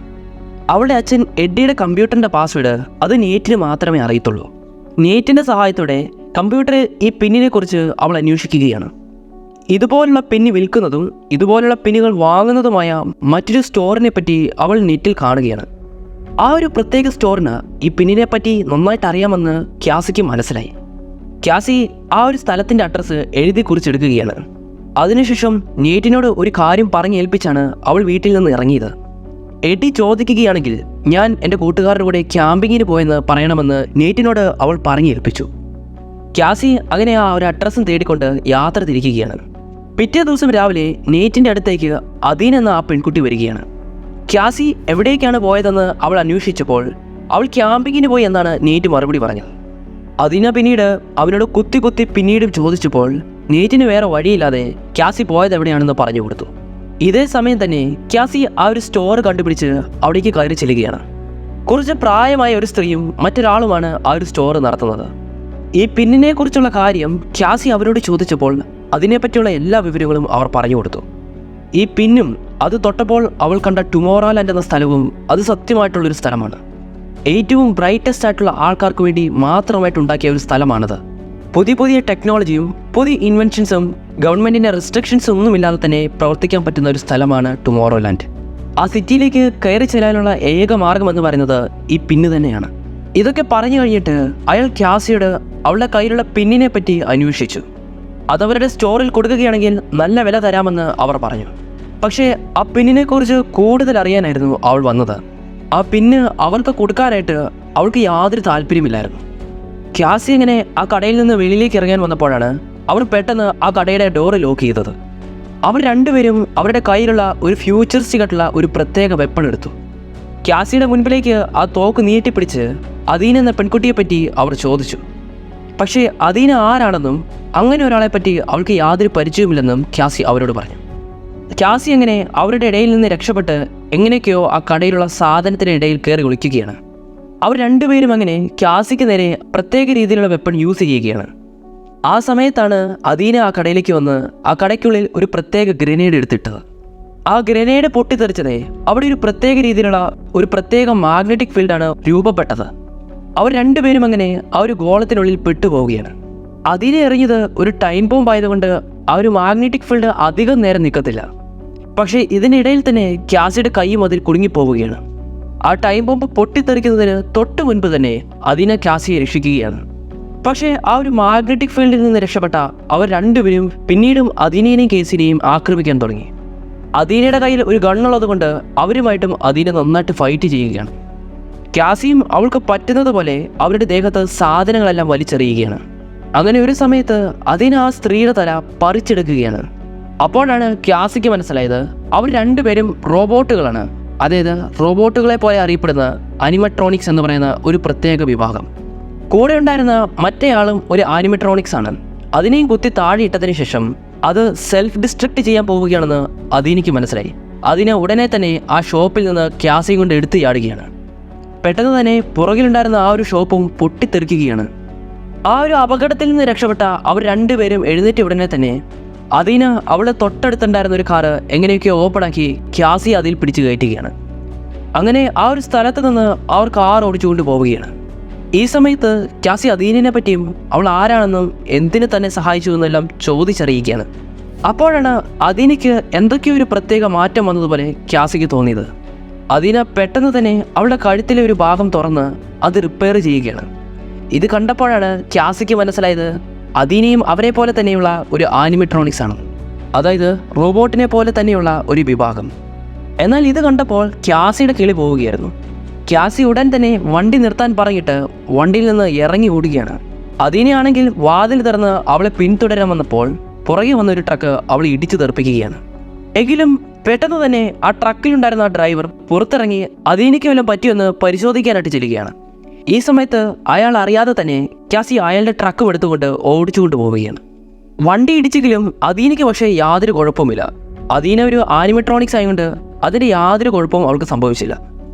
അവളുടെ അച്ഛൻ എഡ്ഡിയുടെ കമ്പ്യൂട്ടറിൻ്റെ പാസ്വേഡ് അത് നെയ്റ്റിന് മാത്രമേ അറിയത്തുള്ളൂ. നെയ്റ്റിൻ്റെ സഹായത്തോടെ കമ്പ്യൂട്ടറിൽ ഈ പിന്നിനെക്കുറിച്ച് അവൾ അന്വേഷിക്കുകയാണ്. ഇതുപോലുള്ള പിന്നി വിൽക്കുന്നതും ഇതുപോലുള്ള പിന്നുകൾ വാങ്ങുന്നതുമായ മറ്റൊരു സ്റ്റോറിനെ പറ്റി അവൾ നെറ്റിൽ കാണുകയാണ്. ആ ഒരു പ്രത്യേക സ്റ്റോറിന് ഈ പിന്നിനെ പറ്റി നന്നായിട്ട് അറിയാമെന്ന് ക്യാസിക്ക് മനസ്സിലായി. ക്യാസി ആ ഒരു സ്ഥലത്തിൻ്റെ അഡ്രസ്സ് എഴുതി കുറിച്ചെടുക്കുകയാണ്. അതിനുശേഷം നെയ്റ്റിനോട് ഒരു കാര്യം പറഞ്ഞേൽപ്പിച്ചാണ് അവൾ വീട്ടിൽ നിന്ന് ഇറങ്ങിയത്. എഡി ചോദിക്കുകയാണെങ്കിൽ ഞാൻ എൻ്റെ കൂട്ടുകാരുടെ കൂടെ ക്യാമ്പിങ്ങിന് പോയെന്ന് പറയണമെന്ന് നെയ്റ്റിനോട് അവൾ പറഞ്ഞേൽപ്പിച്ചു. ക്യാസി അങ്ങനെ ആ ഒരു അഡ്രസ്സും തേടിക്കൊണ്ട് യാത്ര തിരിക്കുകയാണ്. പിറ്റേ ദിവസം രാവിലെ നെയ്റ്റിൻ്റെ അടുത്തേക്ക് അദീൻ എന്ന ആ പെൺകുട്ടി വരികയാണ്. ക്യാസി എവിടേക്കാണ് പോയതെന്ന് അവൾ അന്വേഷിച്ചപ്പോൾ അവൾ ക്യാമ്പിങ്ങിന് പോയി എന്നാണ് നെയ്റ്റ് മറുപടി പറഞ്ഞത്. അദീന പിന്നീട് അവനോട് കുത്തി കുത്തി പിന്നീടും ചോദിച്ചപ്പോൾ നെയ്റ്റിന് വേറെ വഴിയില്ലാതെ ക്യാസി പോയത് എവിടെയാണെന്ന് പറഞ്ഞു കൊടുത്തു. ഇതേ സമയം തന്നെ ക്യാസി ആ ഒരു സ്റ്റോർ കണ്ടുപിടിച്ച് അവിടേക്ക് കയറി ചെല്ലുകയാണ്. കുറച്ച് പ്രായമായ ഒരു സ്ത്രീയും മറ്റൊരാളുമാണ് ആ ഒരു സ്റ്റോർ നടത്തുന്നത്. ഈ പിന്നിനെ കുറിച്ചുള്ള കാര്യം ക്യാസി അവരോട് ചോദിച്ചപ്പോൾ അതിനെപ്പറ്റിയുള്ള എല്ലാ വിവരങ്ങളും അവർ പറഞ്ഞു കൊടുത്തു. ഈ പിന്നും അത് തൊട്ടപ്പോൾ അവൾ കണ്ട ടുമോറോ ലാൻഡ് എന്ന സ്ഥലവും അത് സത്യമായിട്ടുള്ളൊരു സ്ഥലമാണ്. ഏറ്റവും ബ്രൈറ്റസ്റ്റ് ആയിട്ടുള്ള ആൾക്കാർക്ക് വേണ്ടി മാത്രമായിട്ട് ഉണ്ടാക്കിയ ഒരു സ്ഥലമാണത്. പുതിയ പുതിയ ടെക്നോളജിയും പുതിയ ഇൻവെൻഷൻസും ഗവൺമെൻറ്റിൻ്റെ റെസ്ട്രിക്ഷൻസും ഒന്നുമില്ലാതെ തന്നെ പ്രവർത്തിക്കാൻ പറ്റുന്ന ഒരു സ്ഥലമാണ് ടുമോറോ ലാൻഡ്. ആ സിറ്റിയിലേക്ക് കയറി ചെല്ലാനുള്ള ഏക മാർഗമെന്ന് പറയുന്നത് ഈ പിന്ന് തന്നെയാണ്. ഇതൊക്കെ പറഞ്ഞു കഴിഞ്ഞിട്ട് അയാൾ ക്യാസിയോട് അവളുടെ കയ്യിലുള്ള പിന്നിനെ പറ്റി അന്വേഷിച്ചു. അതവരുടെ സ്റ്റോറിൽ കൊടുക്കുകയാണെങ്കിൽ നല്ല വില തരാമെന്ന് അവർ പറഞ്ഞു. പക്ഷേ ആ പിന്നിനെക്കുറിച്ച് കൂടുതൽ അറിയാനായിരുന്നു അവൾ വന്നത്. ആ പിന്ന് അവർക്ക് കൊടുക്കാനായിട്ട് അവൾക്ക് യാതൊരു താല്പര്യമില്ലായിരുന്നു. ക്യാസി ഇങ്ങനെ ആ കടയിൽ നിന്ന് വെളിയിലേക്ക് ഇറങ്ങാൻ വന്നപ്പോഴാണ് അവർ പെട്ടെന്ന് ആ കടയുടെ ഡോറ് ലോക്ക് ചെയ്തത്. അവർ രണ്ടുപേരും അവരുടെ കയ്യിലുള്ള ഒരു ഫ്യൂച്ചറിസ്റ്റിക് ആയിട്ടുള്ള ഒരു പ്രത്യേക വെപ്പൺ എടുത്തു. ക്യാസിയുടെ മുൻപിലേക്ക് ആ തോക്ക് നീട്ടിപ്പിടിച്ച് അദീന എന്ന പെൺകുട്ടിയെപ്പറ്റി അവർ ചോദിച്ചു. പക്ഷേ അദീന ആരാണെന്നും അങ്ങനെ ഒരാളെപ്പറ്റി അവൾക്ക് യാതൊരു പരിചയവുമില്ലെന്നും ക്യാസി അവരോട് പറഞ്ഞു. ക്യാസി അങ്ങനെ അവരുടെ ഇടയിൽ നിന്ന് രക്ഷപ്പെട്ട് എങ്ങനെയൊക്കെയോ ആ കടയിലുള്ള സാധനത്തിൻ്റെ ഇടയിൽ കയറി ഒളിക്കുകയാണ്. അവർ രണ്ടുപേരും അങ്ങനെ ക്യാസിക്ക് നേരെ പ്രത്യേക രീതിയിലുള്ള വെപ്പൺ യൂസ് ചെയ്യുകയാണ്. ആ സമയത്താണ് അദീന ആ കടയിലേക്ക് വന്ന് ആ കടയ്ക്കുള്ളിൽ ഒരു പ്രത്യേക ഗ്രനേഡ് എടുത്തിട്ടത്. ആ ഗ്രനേഡ് പൊട്ടിത്തെറിച്ചതേ അവിടെ ഒരു പ്രത്യേക രീതിയിലുള്ള ഒരു പ്രത്യേക മാഗ്നറ്റിക് ഫീൽഡാണ് രൂപപ്പെട്ടത്. അവർ രണ്ടുപേരും അങ്ങനെ ആ ഒരു ഗോളത്തിനുള്ളിൽ പെട്ടുപോവുകയാണ്. അതിനെ എറിഞ്ഞത് ഒരു ടൈം ബോംബ് ആയതുകൊണ്ട് ആ ഒരു മാഗ്നറ്റിക് ഫീൽഡ് അധികം നേരം നിൽക്കത്തില്ല. പക്ഷേ ഇതിനിടയിൽ തന്നെ ക്യാസിയുടെ കൈയും അതിൽ കുടുങ്ങിപ്പോവുകയാണ്. ആ ടൈം ബോംബ് പൊട്ടിത്തെറിക്കുന്നതിന് തൊട്ട് മുൻപ് തന്നെ അദീന ക്യാസിയെ രക്ഷിക്കുകയാണ്. പക്ഷേ ആ ഒരു മാഗ്നറ്റിക് ഫീൽഡിൽ നിന്ന് രക്ഷപ്പെട്ട അവർ രണ്ടുപേരും പിന്നീടും അദീനയെയും കേസിനെയും ആക്രമിക്കാൻ തുടങ്ങി. അദീനയുടെ കയ്യിൽ ഒരു ഗണ്ണുള്ളത് കൊണ്ട് അവരുമായിട്ടും അദീന നന്നായിട്ട് ഫൈറ്റ് ചെയ്യുകയാണ്. ക്യാസിയും അവൾക്ക് പറ്റുന്നത് പോലെ അവരുടെ ദേഹത്ത് സാധനങ്ങളെല്ലാം വലിച്ചെറിയുകയാണ്. അങ്ങനെ ഒരു സമയത്ത് അദീന ആ സ്ത്രീയുടെ തല പറിച്ചെടുക്കുകയാണ്. അപ്പോഴാണ് ക്യാസിക്ക് മനസ്സിലായത് അവർ രണ്ടുപേരും റോബോട്ടുകളാണ്. അതായത് റോബോട്ടുകളെ പോലെ അറിയപ്പെടുന്ന ആനിമട്രോണിക്സ് എന്ന് പറയുന്ന ഒരു പ്രത്യേക വിഭാഗം. കൂടെ ഉണ്ടായിരുന്ന മറ്റേയാളും ഒരു ആനിമട്രോണിക്സ് ആണ്. അതിനെയും കുത്തി താഴെയിട്ടതിന് ശേഷം അത് സെൽഫ് ഡിസ്ട്രക്ട് ചെയ്യാൻ പോവുകയാണെന്ന് അദീനയ്ക്ക് മനസ്സിലായി. അതിനെ ഉടനെ തന്നെ ആ ഷോപ്പിൽ നിന്ന് ക്യാസി കൊണ്ട് എടുത്തു ചാടുകയാണ്. പെട്ടെന്ന് തന്നെ പുറകിലുണ്ടായിരുന്ന ആ ഒരു ഷോപ്പും പൊട്ടിത്തെറിക്കുകയാണ്. ആ ഒരു അപകടത്തിൽ നിന്ന് രക്ഷപ്പെട്ട അവർ രണ്ടുപേരും എഴുന്നേറ്റ് ഉടനെ തന്നെ അദീന അവളെ തൊട്ടടുത്തുണ്ടായിരുന്ന ഒരു കാറ് എങ്ങനെയൊക്കെ ഓപ്പണാക്കി ക്യാസി അതിൽ പിടിച്ചു കയറ്റുകയാണ്. അങ്ങനെ ആ ഒരു സ്ഥലത്ത് നിന്ന് അവർ കാർ ഓടിച്ചുകൊണ്ട് പോവുകയാണ്. ഈ സമയത്ത് ക്യാസി അദീനിനെ പറ്റിയും അവൾ ആരാണെന്നും എന്തിനു തന്നെ സഹായിച്ചു എന്നെല്ലാം ചോദിച്ചറിയിക്കുകയാണ്. അപ്പോഴാണ് അദീനയ്ക്ക് എന്തൊക്കെയോ ഒരു പ്രത്യേക മാറ്റം വന്നതുപോലെ ക്യാസിക്ക് തോന്നിയത്. അദീന പെട്ടെന്ന് തന്നെ അവളുടെ കഴുത്തിലെ ഒരു ഭാഗം തുറന്ന് അത് റിപ്പയർ ചെയ്യുകയാണ്. ഇത് കണ്ടപ്പോഴാണ് ക്യാസിക്ക് മനസ്സിലായത് അദീനയും അവരെ പോലെ തന്നെയുള്ള ഒരു ആനിമെട്രോണിക്സ് ആണ്, അതായത് റോബോട്ടിനെ പോലെ തന്നെയുള്ള ഒരു വിഭാഗം. എന്നാൽ ഇത് കണ്ടപ്പോൾ ക്യാസിയുടെ കിളി പോവുകയായിരുന്നു. ക്യാസി ഉടൻ തന്നെ വണ്ടി നിർത്താൻ പറഞ്ഞിട്ട് വണ്ടിയിൽ നിന്ന് ഇറങ്ങി ഓടുകയാണ്. അദീനയാണെങ്കിൽ വാതിൽ തുറന്ന് അവളെ പിന്തുടരാൻ വന്നപ്പോൾ പുറകെ വന്നൊരു ട്രക്ക് അവളെ ഇടിച്ചു തെറിപ്പിക്കുകയാണ്. എങ്കിലും പെട്ടെന്ന് തന്നെ ആ ട്രക്കിലുണ്ടായിരുന്ന ആ ഡ്രൈവർ പുറത്തിറങ്ങി അദീനയ്ക്ക് വല്ലതും പറ്റിയൊന്ന് പരിശോധിക്കാനായിട്ട് ചെല്ലുകയാണ്. ഈ സമയത്ത് അയാൾ അറിയാതെ തന്നെ ക്യാസി അയാളുടെ ട്രക്ക് എടുത്തുകൊണ്ട് ഓടിച്ചുകൊണ്ട് പോവുകയാണ്. വണ്ടി ഇടിച്ചെങ്കിലും അദീനയ്ക്ക് പക്ഷേ യാതൊരു കുഴപ്പമില്ല. അദീന ഒരു ആനിമെട്രോണിക്സ് ആയതുകൊണ്ട് അതിന് യാതൊരു കുഴപ്പവും അവൾക്ക് സംഭവിച്ചില്ല.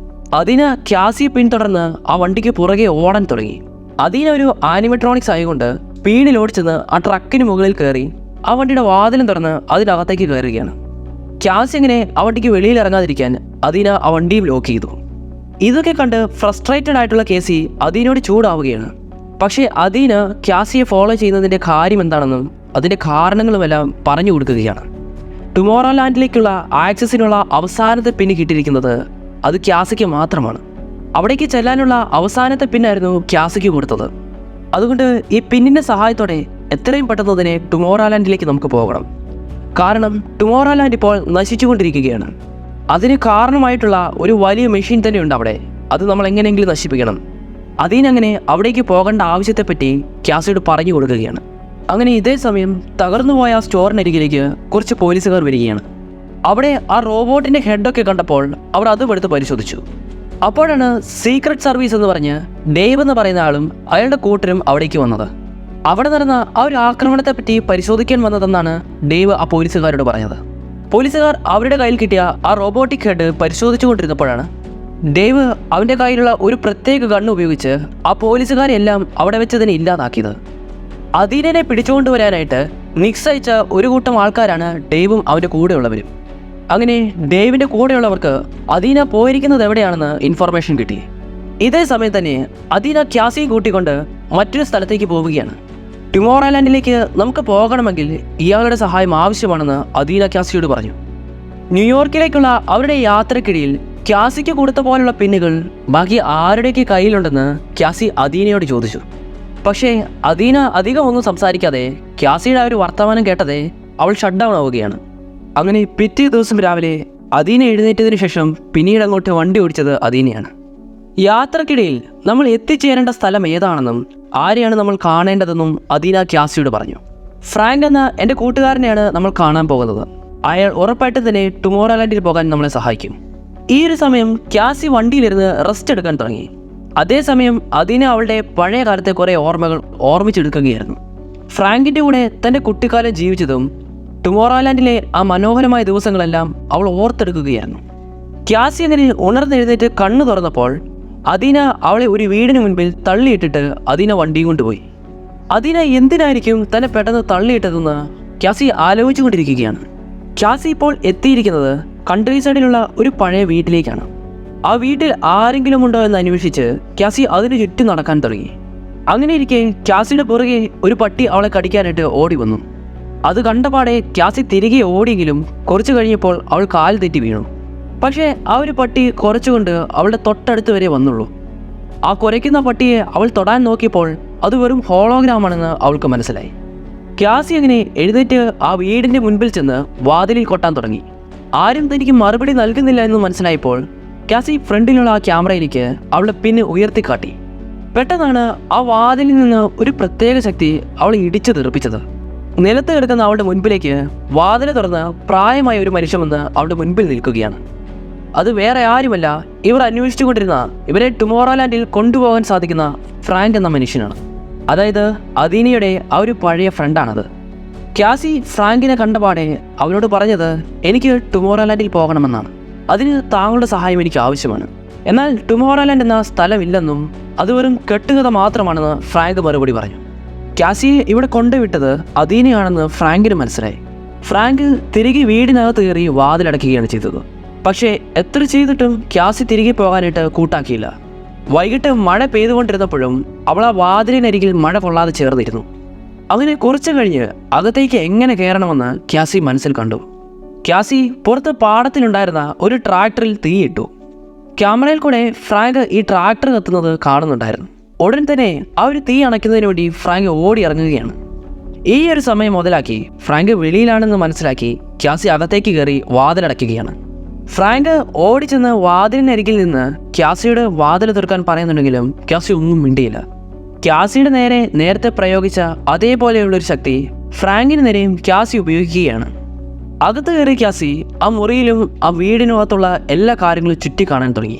അദീന ക്യാസിയെ പിന്തുടർന്ന് ആ വണ്ടിക്ക് പുറകെ ഓടാൻ തുടങ്ങി. അദീന ഒരു ആനിമെട്രോണിക്സ് ആയതുകൊണ്ട് സ്പീഡിൽ ഓടിച്ചെന്ന് ആ ട്രക്കിന് മുകളിൽ കയറി ആ വണ്ടിയുടെ വാതിലും തുറന്ന് അതിനകത്തേക്ക് കയറുകയാണ്. ക്യാസി എങ്ങനെ ആ വണ്ടിക്ക് വെളിയിൽ ഇറങ്ങാതിരിക്കാൻ അദീന ആ വണ്ടിയും ലോക്ക് ചെയ്തു. ഇതൊക്കെ കണ്ട് ഫ്രസ്ട്രേറ്റഡ് ആയിട്ടുള്ള കേസി അദീനയോട് ചൂടാവുകയാണ്. പക്ഷേ അദീന ക്യാസിയെ ഫോളോ ചെയ്യുന്നതിൻ്റെ കാര്യം എന്താണെന്നും അതിൻ്റെ കാരണങ്ങളുമെല്ലാം പറഞ്ഞു കൊടുക്കുകയാണ്. ടുമോറോ ലാൻഡിലേക്കുള്ള ആക്സസിനുള്ള അവസാനത്തെ പിന്ന് കിട്ടിയിരിക്കുന്നത് അത് ക്യാസിക്ക് മാത്രമാണ്. അവിടേക്ക് ചെല്ലാനുള്ള അവസാനത്തെ പിന്നായിരുന്നു ക്യാസിക്ക് കൊടുത്തത്. അതുകൊണ്ട് ഈ പിന്നിൻ്റെ സഹായത്തോടെ എത്രയും പെട്ടെന്ന് തന്നെ ടുമോറോ ലാൻഡിലേക്ക് നമുക്ക് പോകണം. കാരണം ടുമോറോ ലാൻഡ് ഇപ്പോൾ നശിച്ചുകൊണ്ടിരിക്കുകയാണ്. അതിന് കാരണമായിട്ടുള്ള ഒരു വലിയ മെഷീൻ തന്നെയുണ്ട് അവിടെ. അത് നമ്മൾ എങ്ങനെയെങ്കിലും നശിപ്പിക്കണം. അതിനങ്ങനെ അവിടേക്ക് പോകേണ്ട ആവശ്യത്തെപ്പറ്റി ക്യാസിയോട് പറഞ്ഞു കൊടുക്കുകയാണ്. അങ്ങനെ ഇതേ സമയം തകർന്നുപോയ ആ സ്റ്റോറിനരികിലേക്ക് കുറച്ച് പോലീസുകാർ വരികയാണ്. അവിടെ ആ റോബോട്ടിൻ്റെ ഹെഡൊക്കെ കണ്ടപ്പോൾ അവർ അതും എടുത്ത് പരിശോധിച്ചു. അപ്പോഴാണ് സീക്രട്ട് സർവീസ് എന്ന് പറഞ്ഞ് ഡേവ് എന്ന് പറയുന്ന ആളും അയാളുടെ കൂട്ടരും അവിടേക്ക് വന്നത്. അവിടെ നടന്ന ആ ഒരു ആക്രമണത്തെപ്പറ്റി പരിശോധിക്കാൻ വന്നതെന്നാണ് ഡേവ് ആ പോലീസുകാരോട് പറഞ്ഞത്. പോലീസുകാർ അവരുടെ കയ്യിൽ കിട്ടിയ ആ റോബോട്ടിക് ഹെഡ് പരിശോധിച്ചു കൊണ്ടിരുന്നപ്പോഴാണ് ഡേവ് അവൻ്റെ കയ്യിലുള്ള ഒരു പ്രത്യേക ഗണ്ണ് ഉപയോഗിച്ച് ആ പോലീസുകാരെല്ലാം അവിടെ വെച്ച് തന്നെ ഇല്ലാതാക്കിയത്. അദീനനെ പിടിച്ചുകൊണ്ടുവരാനായിട്ട് നിക്സ് അയച്ച ഒരു കൂട്ടം ആൾക്കാരാണ് ഡേവും അവൻ്റെ കൂടെയുള്ളവരും. അങ്ങനെ ഡേവിൻ്റെ കൂടെയുള്ളവർക്ക് അദീന പോയിരിക്കുന്നത് എവിടെയാണെന്ന് ഇൻഫർമേഷൻ കിട്ടി. ഇതേ സമയം തന്നെ അദീന ക്യാസിയെ കൂട്ടിക്കൊണ്ട് മറ്റൊരു സ്ഥലത്തേക്ക് പോവുകയാണ്. ടുമോറോ ലാൻഡിലേക്ക് നമുക്ക് പോകണമെങ്കിൽ ഇയാളുടെ സഹായം ആവശ്യമാണെന്ന് അദീന ക്യാസിയോട് പറഞ്ഞു. ന്യൂയോർക്കിലേക്കുള്ള അവരുടെ യാത്രക്കിടയിൽ ക്യാസിക്ക് കൊടുത്ത പോലുള്ള പിന്നുകൾ ബാക്കി ആരുടെയൊക്കെ കയ്യിലുണ്ടെന്ന് ക്യാസി അദീനയോട് ചോദിച്ചു. പക്ഷേ അദീന അധികം ഒന്നും സംസാരിക്കാതെ ക്യാസിയുടെ ആ ഒരു വർത്തമാനം കേട്ടതേ അവൾ ഷട്ട് ഡൗൺ ആവുകയാണ്. അങ്ങനെ പിറ്റേ ദിവസം രാവിലെ അദീന എഴുന്നേറ്റതിന് ശേഷം പിന്നീട് അങ്ങോട്ട് വണ്ടി ഓടിച്ചത് അദീനയാണ്. യാത്രക്കിടയിൽ നമ്മൾ എത്തിച്ചേരേണ്ട സ്ഥലം ഏതാണെന്നും ആരെയാണ് നമ്മൾ കാണേണ്ടതെന്നും അദീന ക്യാസിയോട് പറഞ്ഞു. ഫ്രാങ്ക് എന്ന എൻ്റെ കൂട്ടുകാരനെയാണ് നമ്മൾ കാണാൻ പോകുന്നത്. അയാൾ ഉറപ്പായിട്ട് തന്നെ ടുമോറോ ലാൻഡിൽ പോകാൻ നമ്മളെ സഹായിക്കും. ഈ ഒരു സമയം ക്യാസി വണ്ടിയിലിരുന്ന് റെസ്റ്റ് എടുക്കാൻ തുടങ്ങി. അതേസമയം അദീന അവളുടെ പഴയ കാലത്തെ കുറേ ഓർമ്മകൾ ഓർമ്മിച്ചെടുക്കുകയായിരുന്നു. ഫ്രാങ്കിൻ്റെ കൂടെ തൻ്റെ കുട്ടിക്കാലം ജീവിച്ചതും ടുമോറോ ലാൻഡിലെ ആ മനോഹരമായ ദിവസങ്ങളെല്ലാം അവൾ ഓർത്തെടുക്കുകയായിരുന്നു. ക്യാസി അങ്ങനെ ഉണർന്നെഴുന്നേറ്റ് കണ്ണു തുറന്നപ്പോൾ അദീന അവളെ ഒരു വീടിന് മുൻപിൽ തള്ളിയിട്ടിട്ട് അദീന വണ്ടിയും കൊണ്ടുപോയി. അദീന എന്തിനായിരിക്കും തന്നെ പെട്ടെന്ന് തള്ളിയിട്ടതെന്ന് ക്യാസി ആലോചിച്ചുകൊണ്ടിരിക്കുകയാണ്. ക്യാസി ഇപ്പോൾ എത്തിയിരിക്കുന്നത് കൺട്രി സൈഡിലുള്ള ഒരു പഴയ വീട്ടിലേക്കാണ്. ആ വീട്ടിൽ ആരെങ്കിലും ഉണ്ടോ എന്ന് അന്വേഷിച്ച് ക്യാസി അതിന് ചുറ്റും നടക്കാൻ തുടങ്ങി. അങ്ങനെ ഇരിക്കെ ക്യാസിയുടെ പുറകെ ഒരു പട്ടി അവളെ കടിക്കാനായിട്ട് ഓടി വന്നു. അത് കണ്ടപാടെ ക്യാസി തിരികെ ഓടിയെങ്കിലും കുറച്ച് കഴിഞ്ഞപ്പോൾ അവൾ കാൽ തെറ്റി വീണു. പക്ഷേ ആ ഒരു പട്ടി കുറച്ചുകൊണ്ട് അവളുടെ തൊട്ടടുത്ത് വരെ വന്നുള്ളൂ. ആ കുരയ്ക്കുന്ന പട്ടിയെ അവൾ തൊടാൻ നോക്കിയപ്പോൾ അത് വെറും ഹോളോഗ്രാമാണെന്ന് അവൾക്ക് മനസ്സിലായി. ക്യാസി അങ്ങനെ എഴുന്നേറ്റ് ആ വീടിൻ്റെ മുൻപിൽ ചെന്ന് വാതിലിൽ കൊട്ടാൻ തുടങ്ങി. ആരും തനിക്ക് മറുപടി നൽകുന്നില്ല എന്ന് മനസ്സിലായപ്പോൾ ക്യാസി ഫ്രണ്ടിലുള്ള ആ ക്യാമറയിലേക്ക് അവളെ പിന്നെ ഉയർത്തിക്കാട്ടി. പെട്ടെന്നാണ് ആ വാതിലിൽ നിന്ന് ഒരു പ്രത്യേക ശക്തി അവളെ ഇടിച്ചു തെറിപ്പിച്ചത്. നിലത്ത് കിടക്കുന്ന അവളുടെ മുൻപിലേക്ക് വാതിൽ തുറന്ന് പ്രായമായ ഒരു മനുഷ്യൻ വന്ന് അവളുടെ മുൻപിൽ നിൽക്കുകയാണ്. അത് വേറെ ആരുമല്ല, ഇവർ അന്വേഷിച്ചുകൊണ്ടിരുന്ന ഇവരെ ടുമോറോ ലാൻഡിൽ കൊണ്ടുപോകാൻ സാധിക്കുന്ന ഫ്രാങ്ക് എന്ന മനുഷ്യനാണ്. അതായത് അദീനയുടെ ആ ഒരു പഴയ ഫ്രണ്ടാണത്. ക്യാസി ഫ്രാങ്കിനെ കണ്ടപാടെ അവനോട് പറഞ്ഞത് എനിക്ക് ടുമോറോലാൻഡിൽ പോകണമെന്നാണ്. അതിന് താങ്കളുടെ സഹായം എനിക്ക് ആവശ്യമാണ്. എന്നാൽ ടുമോറോലാൻഡ് എന്ന സ്ഥലമില്ലെന്നും അത് വെറും കെട്ടുകഥ മാത്രമാണെന്ന് ഫ്രാങ്ക് മറുപടി പറഞ്ഞു. ക്യാസിയെ ഇവിടെ കൊണ്ടുവിട്ടത് അദീനയാണെന്ന് ഫ്രാങ്കിന് മനസ്സിലായി. ഫ്രാങ്ക് തിരികെ വീടിനകത്ത് കയറി വാതിലടയ്ക്കുകയാണ് ചെയ്തത്. പക്ഷേ എത്ര ചെയ്തിട്ടും ക്യാസി തിരികെ പോകാനായിട്ട് കൂട്ടാക്കിയില്ല. വൈകിട്ട് മഴ പെയ്തുകൊണ്ടിരുന്നപ്പോഴും അവൾ ആ വാതിലിനരികിൽ മഴ കൊള്ളാതെ ചേർന്നിരുന്നു. അങ്ങനെ കുറച്ചു കഴിഞ്ഞ് അകത്തേക്ക് എങ്ങനെ കയറണമെന്ന് ക്യാസി മനസ്സിൽ കണ്ടു. ക്യാസി പുറത്ത് പാടത്തിലുണ്ടായിരുന്ന ഒരു ട്രാക്ടറിൽ തീയിട്ടു. ക്യാമറയിൽ കൂടെ ഫ്രാങ്ക് ഈ ട്രാക്ടർ കത്തുന്നത് കാണുന്നുണ്ടായിരുന്നു. ഉടൻ തന്നെ ആ ഒരു തീ അണയ്ക്കുന്നതിന് വേണ്ടി ഫ്രാങ്ക് ഓടി ഇറങ്ങുകയാണ്. ഈ ഒരു സമയം മുതലാക്കി ഫ്രാങ്ക് വെളിയിലാണെന്ന് മനസ്സിലാക്കി ക്യാസി അകത്തേക്ക് കയറി വാതിലടയ്ക്കുകയാണ്. ഫ്രാങ്ക് ഓടിച്ചെന്ന് വാതിലിനരികിൽ നിന്ന് ക്യാസിയുടെ വാതിൽ തുറക്കാൻ പറയുന്നുണ്ടെങ്കിലും ക്യാസി ഒന്നും മിണ്ടിയില്ല. ക്യാസിയുടെ നേരെ നേരത്തെ പ്രയോഗിച്ച അതേപോലെയുള്ളൊരു ശക്തി ഫ്രാങ്കിന് നേരെയും ക്യാസി ഉപയോഗിക്കുകയാണ്. അകത്ത് കയറി ക്യാസി ആ മുറിയിലും ആ വീടിനകത്തുള്ള എല്ലാ കാര്യങ്ങളും ചുറ്റിക്കാണാൻ തുടങ്ങി.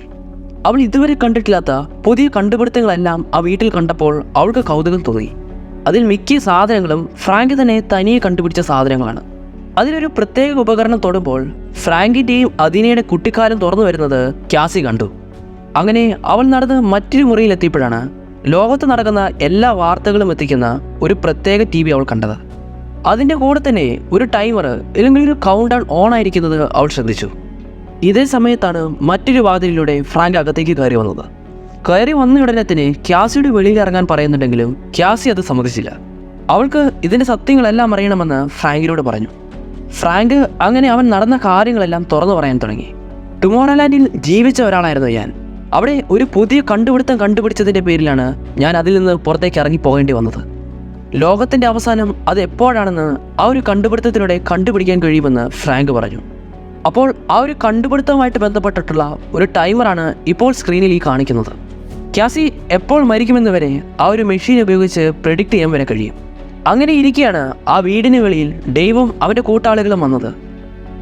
അവൾ ഇതുവരെ കണ്ടിട്ടില്ലാത്ത പുതിയ കണ്ടുപിടുത്തങ്ങളെല്ലാം ആ വീട്ടിൽ കണ്ടപ്പോൾ അവൾക്ക് കൗതുകം തോന്നി. അതിൽ മിക്ക സാധനങ്ങളും ഫ്രാങ്ക് തന്നെ തനിയെ കണ്ടുപിടിച്ച സാധനങ്ങളാണ്. അതിലൊരു പ്രത്യേക ഉപകരണം തൊടുമ്പോൾ ഫ്രാങ്കിൻ്റെയും അദീനയുടെ കുട്ടിക്കാലം തുറന്നു വരുന്നത് ക്യാസി കണ്ടു. അങ്ങനെ അവൾ നടന്ന് മറ്റൊരു മുറിയിലെത്തിയപ്പോഴാണ് ലോകത്ത് നടക്കുന്ന എല്ലാ വാർത്തകളും എത്തിക്കുന്ന ഒരു പ്രത്യേക TV അവൾ കണ്ടത്. അതിൻ്റെ കൂടെ തന്നെ ഒരു ടൈമർ അല്ലെങ്കിൽ ഒരു കൗണ്ട് ഡൗൺ ഓൺ ആയിരിക്കുന്നത് അവൾ ശ്രദ്ധിച്ചു. ഇതേ സമയത്താണ് മറ്റൊരു വാതിലിലൂടെ ഫ്രാങ്ക് അകത്തേക്ക് കയറി വന്നത്. കയറി വന്ന ഉടനെ തന്നെ ക്യാസിയുടെ വെളിയിൽ ഇറങ്ങാൻ പറയുന്നുണ്ടെങ്കിലും ക്യാസി അത് സമ്മതിച്ചില്ല. അവൾക്ക് ഇതിൻ്റെ സത്യങ്ങളെല്ലാം അറിയണമെന്ന് ഫ്രാങ്കിനോട് പറഞ്ഞു. ഫ്രാങ്ക് അങ്ങനെ അവൻ നടന്ന കാര്യങ്ങളെല്ലാം തുറന്നു പറയാൻ തുടങ്ങി. ടുമോറോലാൻഡിൽ ജീവിച്ച ഒരാളായിരുന്നു ഞാൻ. അവിടെ ഒരു പുതിയ കണ്ടുപിടുത്തം കണ്ടുപിടിച്ചതിൻ്റെ പേരിലാണ് ഞാൻ അതിൽ നിന്ന് പുറത്തേക്ക് ഇറങ്ങി പോകേണ്ടി വന്നത്. ലോകത്തിൻ്റെ അവസാനം അത് എപ്പോഴാണെന്ന് ആ ഒരു കണ്ടുപിടുത്തത്തിലൂടെ കണ്ടുപിടിക്കാൻ കഴിയുമെന്ന് ഫ്രാങ്ക് പറഞ്ഞു. അപ്പോൾ ആ ഒരു കണ്ടുപിടുത്തവുമായിട്ട് ബന്ധപ്പെട്ടിട്ടുള്ള ഒരു ടൈമറാണ് ഇപ്പോൾ സ്ക്രീനിൽ ഈ കാണിക്കുന്നത്. ക്യാസി എപ്പോൾ മരിക്കുമെന്ന് വരെ ആ ഒരു മെഷീൻ ഉപയോഗിച്ച് പ്രെഡിക്റ്റ് ചെയ്യാൻ വരെ കഴിയും. അങ്ങനെ ഇരിക്കെയാണ് ആ വീടിന് വെളിയിൽ ഡെയ്വും അവൻ്റെ കൂട്ടാളികളും വന്നത്.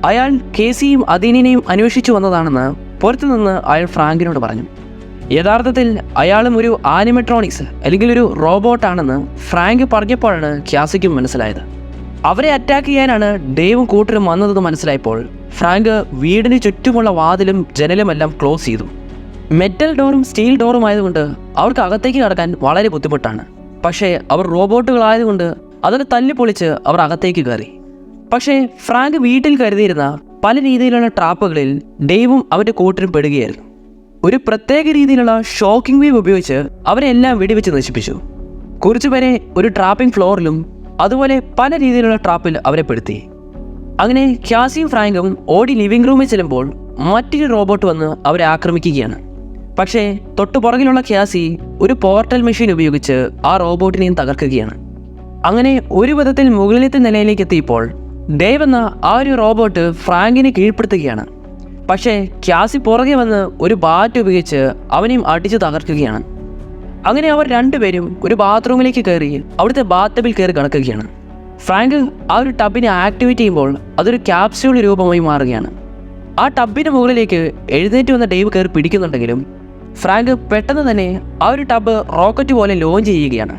അയാൾ കേസിയും അദീനയെയും അന്വേഷിച്ചു വന്നതാണെന്ന് പുറത്തുനിന്ന് അയാൾ ഫ്രാങ്കിനോട് പറഞ്ഞു. യഥാർത്ഥത്തിൽ അയാളും ഒരു ആനിമെട്രോണിക്സ് അല്ലെങ്കിൽ ഒരു റോബോട്ടാണെന്ന് ഫ്രാങ്ക് പറഞ്ഞപ്പോഴാണ് ക്യാസിക്കും മനസ്സിലായത്. അവരെ അറ്റാക്ക് ചെയ്യാനാണ് ഡെയ്വും കൂട്ടരും വന്നതെന്ന് മനസ്സിലായപ്പോൾ ഫ്രാങ്ക് വീടിന് ചുറ്റുമുള്ള വാതിലും ജനലുമെല്ലാം ക്ലോസ് ചെയ്തു. മെറ്റൽ ഡോറും സ്റ്റീൽ ഡോറും ആയതുകൊണ്ട് അവർക്ക് അകത്തേക്ക് കടക്കാൻ വളരെ ബുദ്ധിമുട്ടാണ്. പക്ഷേ അവർ റോബോട്ടുകളായതുകൊണ്ട് അതൊക്കെ തല്ലിപ്പൊളിച്ച് അവർ അകത്തേക്ക് കയറി. പക്ഷേ ഫ്രാങ്ക് വീട്ടിൽ കരുതിയിരുന്ന പല രീതിയിലുള്ള ട്രാപ്പുകളിൽ ഡെയ്വും അവൻ്റെ കൂട്ടരും പെടുകയായിരുന്നു. ഒരു പ്രത്യേക രീതിയിലുള്ള ഷോക്കിംഗ് വേവ് ഉപയോഗിച്ച് അവരെ എല്ലാം വെടിവെച്ച് നശിപ്പിച്ചു. കുറച്ചുപേരെ ഒരു ട്രാപ്പിംഗ് ഫ്ലോറിലും അതുപോലെ പല രീതിയിലുള്ള ട്രാപ്പിൽ അവരെ പെടുത്തി. അങ്ങനെ ക്യാസിയും ഫ്രാങ്കും ഓടി ലിവിംഗ് റൂമിൽ ചെല്ലുമ്പോൾ മറ്റൊരു റോബോട്ട് വന്ന് അവരെ ആക്രമിക്കുകയാണ്. പക്ഷേ തൊട്ടു പുറകിലുള്ള ക്യാസി ഒരു പോർട്ടൽ മെഷീൻ ഉപയോഗിച്ച് ആ റോബോട്ടിനെയും തകർക്കുകയാണ്. അങ്ങനെ ഒരു വിധത്തിൽ മുകളിലത്തെ നിലയിലേക്ക് എത്തിയപ്പോൾ ഡേവ് എന്ന ആ ഒരു റോബോട്ട് ഫ്രാങ്കിനെ കീഴ്പ്പെടുത്തുകയാണ്. പക്ഷേ ക്യാസി പുറകെ വന്ന് ഒരു ബാറ്റ് ഉപയോഗിച്ച് അവനെയും അടിച്ച് തകർക്കുകയാണ്. അങ്ങനെ അവർ രണ്ടുപേരും ഒരു ബാത്റൂമിലേക്ക് കയറി അവിടുത്തെ ബാത്തബിൽ കയറി കിടക്കുകയാണ്. ഫ്രാങ്ക് ആ ഒരു ടബിനെ ആക്ടിവേറ്റ് ചെയ്യുമ്പോൾ അതൊരു ക്യാപ്സ്യൂൾ രൂപമായി മാറുകയാണ്. ആ ടബിന് മുകളിലേക്ക് എഴുന്നേറ്റ് വന്ന ഡേവ് കയറി പിടിക്കുന്നുണ്ടെങ്കിലും ഫ്രാങ്ക് പെട്ടെന്ന് തന്നെ ആ ഒരു ടബ് റോക്കറ്റ് പോലെ ലോഞ്ച് ചെയ്യുകയാണ്.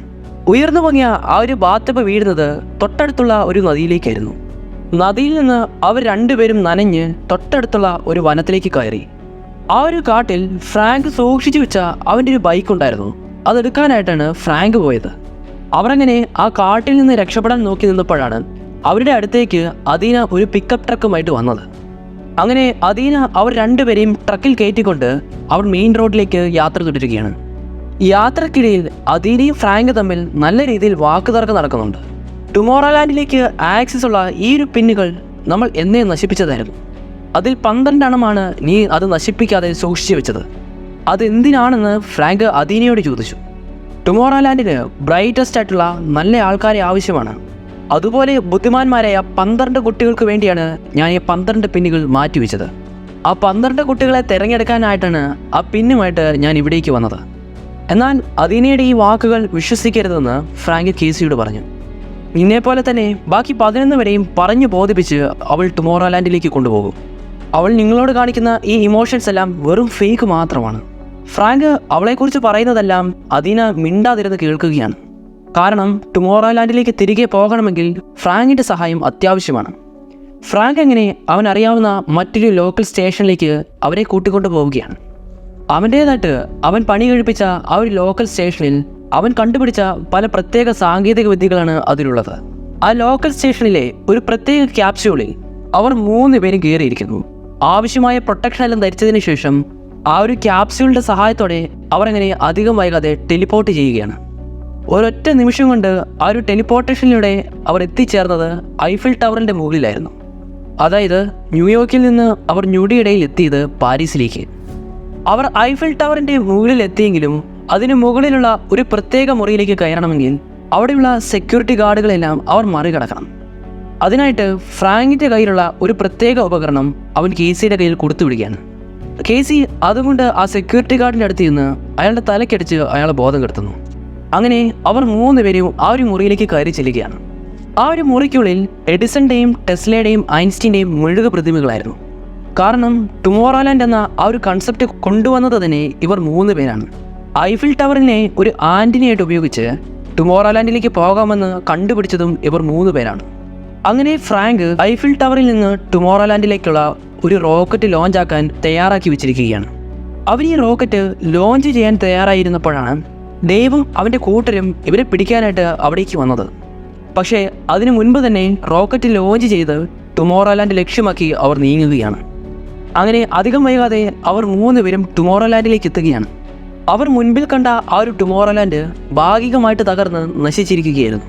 ഉയർന്നു പൊങ്ങിയ ആ ഒരു ബാത്തബ് വീഴുന്നത് തൊട്ടടുത്തുള്ള ഒരു നദിയിലേക്കായിരുന്നു. നദിയിൽ നിന്ന് അവർ രണ്ടുപേരും നനഞ്ഞ് തൊട്ടടുത്തുള്ള ഒരു വനത്തിലേക്ക് കയറി. ആ ഒരു കാട്ടിൽ ഫ്രാങ്ക് സൂക്ഷിച്ചു വെച്ച അവൻ്റെ ഒരു ബൈക്ക് ഉണ്ടായിരുന്നു. അതെടുക്കാനായിട്ടാണ് ഫ്രാങ്ക് പോയത്. അവരങ്ങനെ ആ കാട്ടിൽ നിന്ന് രക്ഷപ്പെടാൻ നോക്കി നിന്നപ്പോഴാണ് അവരുടെ അടുത്തേക്ക് അദീന ഒരു പിക്കപ്പ് ട്രക്കുമായിട്ട് വന്നത്. അങ്ങനെ അദീന അവർ രണ്ടുപേരെയും ട്രക്കിൽ കയറ്റിക്കൊണ്ട് അവർ മെയിൻ റോഡിലേക്ക് യാത്ര തുടരുകയാണ്. യാത്രക്കിടയിൽ അദീനയും ഫ്രാങ്ക് തമ്മിൽ നല്ല രീതിയിൽ വാക്കുതർക്കം നടക്കുന്നുണ്ട്. ടുമോറോലാൻഡിലേക്ക് ആക്സസ് ഉള്ള ഈ ഒരു പിന്നുകൾ നമ്മൾ എന്നേ നശിപ്പിച്ചതായിരുന്നു. അതിൽ 12 എണ്ണമാണ് നീ അത് നശിപ്പിക്കാതെ സൂക്ഷിച്ചു വെച്ചത്. അതെന്തിനാണെന്ന് ഫ്രാങ്ക് അദീനയോട് ചോദിച്ചു. ടുമോറോലാൻഡിന് ബ്രൈറ്റസ്റ്റ് ആയിട്ടുള്ള നല്ല ആൾക്കാരെ ആവശ്യമാണ്. അതുപോലെ ബുദ്ധിമാന്മാരായ 12 കുട്ടികൾക്ക് വേണ്ടിയാണ് ഞാൻ ഈ 12 പിന്നുകൾ മാറ്റിവെച്ചത്. ആ 12 കുട്ടികളെ തിരഞ്ഞെടുക്കാനായിട്ടാണ് ആ പിന്നുമായിട്ട് ഞാൻ ഇവിടേക്ക് വന്നത്. എന്നാൽ അദീനയുടെ ഈ വാക്കുകൾ വിശ്വസിക്കരുതെന്ന് ഫ്രാങ്ക് കേസിയോട് പറഞ്ഞു. നിന്നെപ്പോലെ തന്നെ ബാക്കി 11 വരെയും പറഞ്ഞു ബോധിപ്പിച്ച് അവൾ ടുമോറോലാൻഡിലേക്ക് കൊണ്ടുപോകും. അവൾ നിങ്ങളോട് കാണിക്കുന്ന ഈ ഇമോഷൻസ് എല്ലാം വെറും ഫേക്ക് മാത്രമാണ്. ഫ്രാങ്ക് അവളെക്കുറിച്ച് പറയുന്നതെല്ലാം അദീന മിണ്ടാതിരുന്ന് കേൾക്കുകയാണ്. കാരണം ടുമോറോലാൻഡിലേക്ക് തിരികെ പോകണമെങ്കിൽ ഫ്രാങ്കിൻ്റെ സഹായം അത്യാവശ്യമാണ്. ഫ്രാങ്ക് എങ്ങനെ അവൻ അറിയാവുന്ന മറ്റൊരു ലോക്കൽ സ്റ്റേഷനിലേക്ക് അവരെ കൂട്ടിക്കൊണ്ടു പോവുകയാണ്. അവൻ്റേതായിട്ട് അവൻ പണി കഴിപ്പിച്ച ആ ഒരു ലോക്കൽ സ്റ്റേഷനിൽ അവൻ കണ്ടുപിടിച്ച പല പ്രത്യേക സാങ്കേതിക വിദ്യകളാണ് അതിലുള്ളത്. ആ ലോക്കൽ സ്റ്റേഷനിലെ ഒരു പ്രത്യേക ക്യാപ്സ്യൂളിൽ അവർ 3 പേരും കയറിയിരിക്കുന്നു. ആവശ്യമായ പ്രൊട്ടക്ഷൻ എല്ലാം ധരിച്ചതിന് ശേഷം ആ ഒരു ക്യാപ്സ്യൂളിൻ്റെ സഹായത്തോടെ അവർ അങ്ങനെ അധികം വൈകാതെ ടെലിപ്പോർട്ട് ചെയ്യുകയാണ്. ഒരൊറ്റ നിമിഷം കൊണ്ട് ആ ഒരു ടെലിപ്പോർട്ടേഷനിലൂടെ അവർ എത്തിച്ചേർന്നത് ഐഫിൽ ടവറിൻ്റെ മുകളിലായിരുന്നു. അതായത് ന്യൂയോർക്കിൽ നിന്ന് അവർ ഞൊടിയിടയിൽ എത്തിയത് പാരീസിലേക്ക്. അവർ ഐഫിൽ ടവറിൻ്റെ മുകളിൽ എത്തിയെങ്കിലും അതിന് മുകളിലുള്ള ഒരു പ്രത്യേക മുറിയിലേക്ക് കയറണമെങ്കിൽ അവിടെയുള്ള സെക്യൂരിറ്റി ഗാർഡുകളെല്ലാം അവർ മറികടക്കണം. അതിനായിട്ട് ഫ്രാങ്കിൻ്റെ കയ്യിലുള്ള ഒരു പ്രത്യേക ഉപകരണം അവൻ കേസിയുടെ കയ്യിൽ കൊടുത്തുവിടുകയാണ്. കേസി അതുകൊണ്ട് ആ സെക്യൂരിറ്റി ഗാർഡിൻ്റെ അടുത്ത് നിന്ന് അയാളുടെ തലക്കടിച്ച് അയാളെ ബോധം കെടുത്തുന്നു. അങ്ങനെ അവർ 3 പേരും ആ ഒരു മുറിയിലേക്ക് കയറി ചെല്ലുകയാണ്. ആ ഒരു മുറിക്കുള്ളിൽ എഡിസൻ്റെയും ടെസ്ലയുടെയും ഐൻസ്റ്റീൻ്റെയും മെഴുക പ്രതിമകളായിരുന്നു. കാരണം ടുമോറോലാൻഡ് എന്ന ആ ഒരു കൺസെപ്റ്റ് കൊണ്ടുവന്നത് തന്നെ ഇവർ 3 പേരാണ്. ഐഫിൽ ടവറിനെ ഒരു ആൻറ്റിനയായിട്ട് ഉപയോഗിച്ച് ടുമോറോലാൻഡിലേക്ക് പോകാമെന്ന് കണ്ടുപിടിച്ചതും ഇവർ 3 പേരാണ്. അങ്ങനെ ഫ്രാങ്ക് ഐഫിൽ ടവറിൽ നിന്ന് ടുമോറോലാൻഡിലേക്കുള്ള ഒരു റോക്കറ്റ് ലോഞ്ച് ആക്കാൻ തയ്യാറാക്കി വെച്ചിരിക്കുകയാണ്. അവർ ഈ റോക്കറ്റ് ലോഞ്ച് ചെയ്യാൻ തയ്യാറായിരുന്നപ്പോഴാണ് ദൈവം അവൻ്റെ കൂട്ടരും ഇവരെ പിടിക്കാനായിട്ട് അവിടേക്ക് വന്നത്. പക്ഷേ അതിനു മുൻപ് തന്നെ റോക്കറ്റ് ലോഞ്ച് ചെയ്ത് ടുമോറോലാൻഡ് ലക്ഷ്യമാക്കി അവർ നീങ്ങുകയാണ്. അങ്ങനെ അധികം വൈകാതെ അവർ 3 പേരും ടുമോറോലാൻഡിലേക്ക് എത്തുകയാണ്. അവർ മുൻപിൽ കണ്ട ആ ഒരു ടുമോറോലാൻഡ് ഭാഗികമായിട്ട് തകർന്ന് നശിച്ചിരിക്കുകയായിരുന്നു.